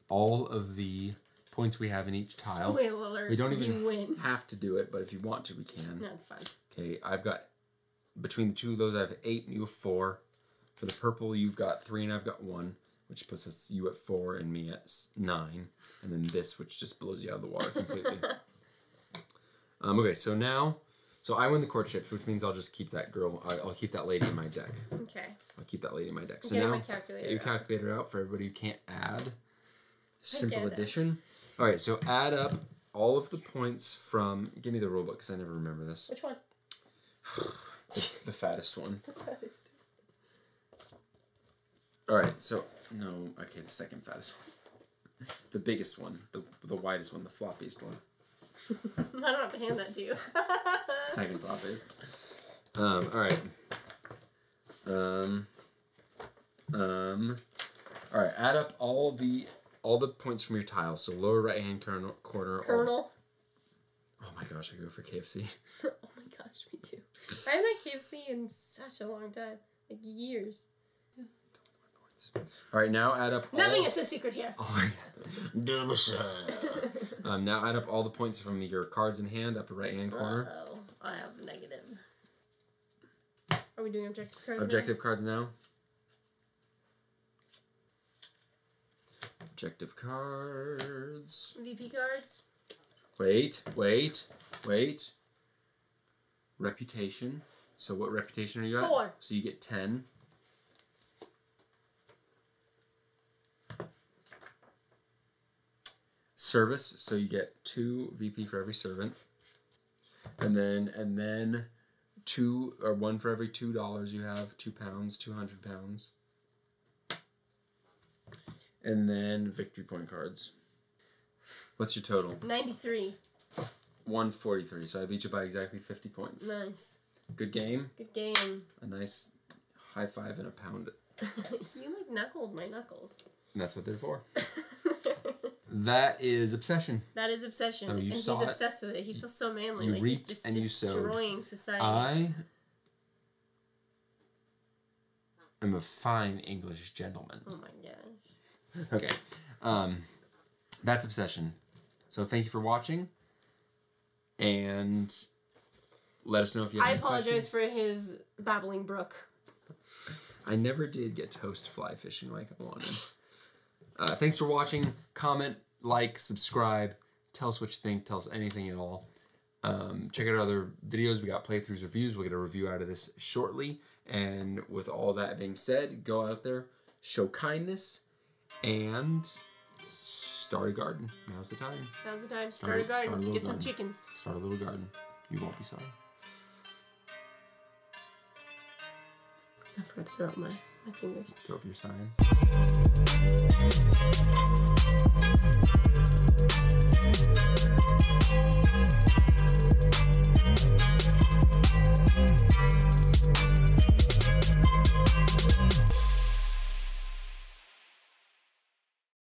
Speaker 1: all of the points we have in each tile.
Speaker 2: Spoiler alert,
Speaker 1: we don't even have to do it, but if you want to, we can.
Speaker 2: That's fine.
Speaker 1: Okay, I've got, between the two of those, I have 8 and you have 4. For the purple, you've got 3 and I've got 1. Which puts you at 4 and me at 9. And then this, which just blows you out of the water completely. Okay, so now... So I win the courtships, which means I'll just keep that girl... I'll keep that lady in my deck.
Speaker 2: Okay.
Speaker 1: I'll keep that lady in my deck. So
Speaker 2: now,
Speaker 1: get your calculator out for everybody who can't add. Simple addition. All right, so add up all of the points from... Give me the rule book, because I never remember this.
Speaker 2: Which one?
Speaker 1: The fattest one. The fattest. All right, so... No, okay, the second fattest one. The biggest one. The widest one. The floppiest one.
Speaker 2: I don't have to hand that to you.
Speaker 1: Second floppiest. Alright. Alright, add up all the points from your tile. So lower right hand corner.
Speaker 2: Colonel.
Speaker 1: Oh my gosh, I go for KFC.
Speaker 2: Oh my gosh, me too. I haven't had KFC in such a long time. Like years.
Speaker 1: All right, now add up
Speaker 2: Nothing is a secret here.
Speaker 1: Now add up all the points from your cards in hand, upper right-hand corner.
Speaker 2: Uh-oh. I have negative. Are we doing objective cards
Speaker 1: Objective cards now? Objective cards.
Speaker 2: VP cards.
Speaker 1: Wait. Reputation. So what reputation are you at?
Speaker 2: 4.
Speaker 1: So you get 10. Service, so you get 2 VP for every servant, and then 1 for every $2 you have, £2, 200 pounds, and then victory point cards. What's your total?
Speaker 2: 93.
Speaker 1: 143. So I beat you by exactly 50 points.
Speaker 2: Nice.
Speaker 1: Good game.
Speaker 2: Good game.
Speaker 1: A nice high five and a pound.
Speaker 2: You like knuckled my knuckles.
Speaker 1: And that's what they're for. That is obsession.
Speaker 2: That is obsession.
Speaker 1: So
Speaker 2: and he's obsessed with it. He feels so manly. Like he's just destroying society.
Speaker 1: I am a fine English gentleman.
Speaker 2: Oh my gosh.
Speaker 1: Okay. That's obsession. So thank you for watching. And let us know if you have any questions.
Speaker 2: I apologize for his babbling brook.
Speaker 1: I never did get toast fly fishing like I wanted. Thanks for watching. Comment, like, subscribe. Tell us what you think. Tell us anything at all. Check out our other videos. We got playthroughs, reviews. We'll get a review out of this shortly. And with all that being said, go out there, show kindness, and start a garden. Now's the time.
Speaker 2: Now's the time. Start a garden. Get some chickens.
Speaker 1: Start a little garden. You won't be sorry.
Speaker 2: I forgot to throw up my fingers.
Speaker 1: Throw up your sign.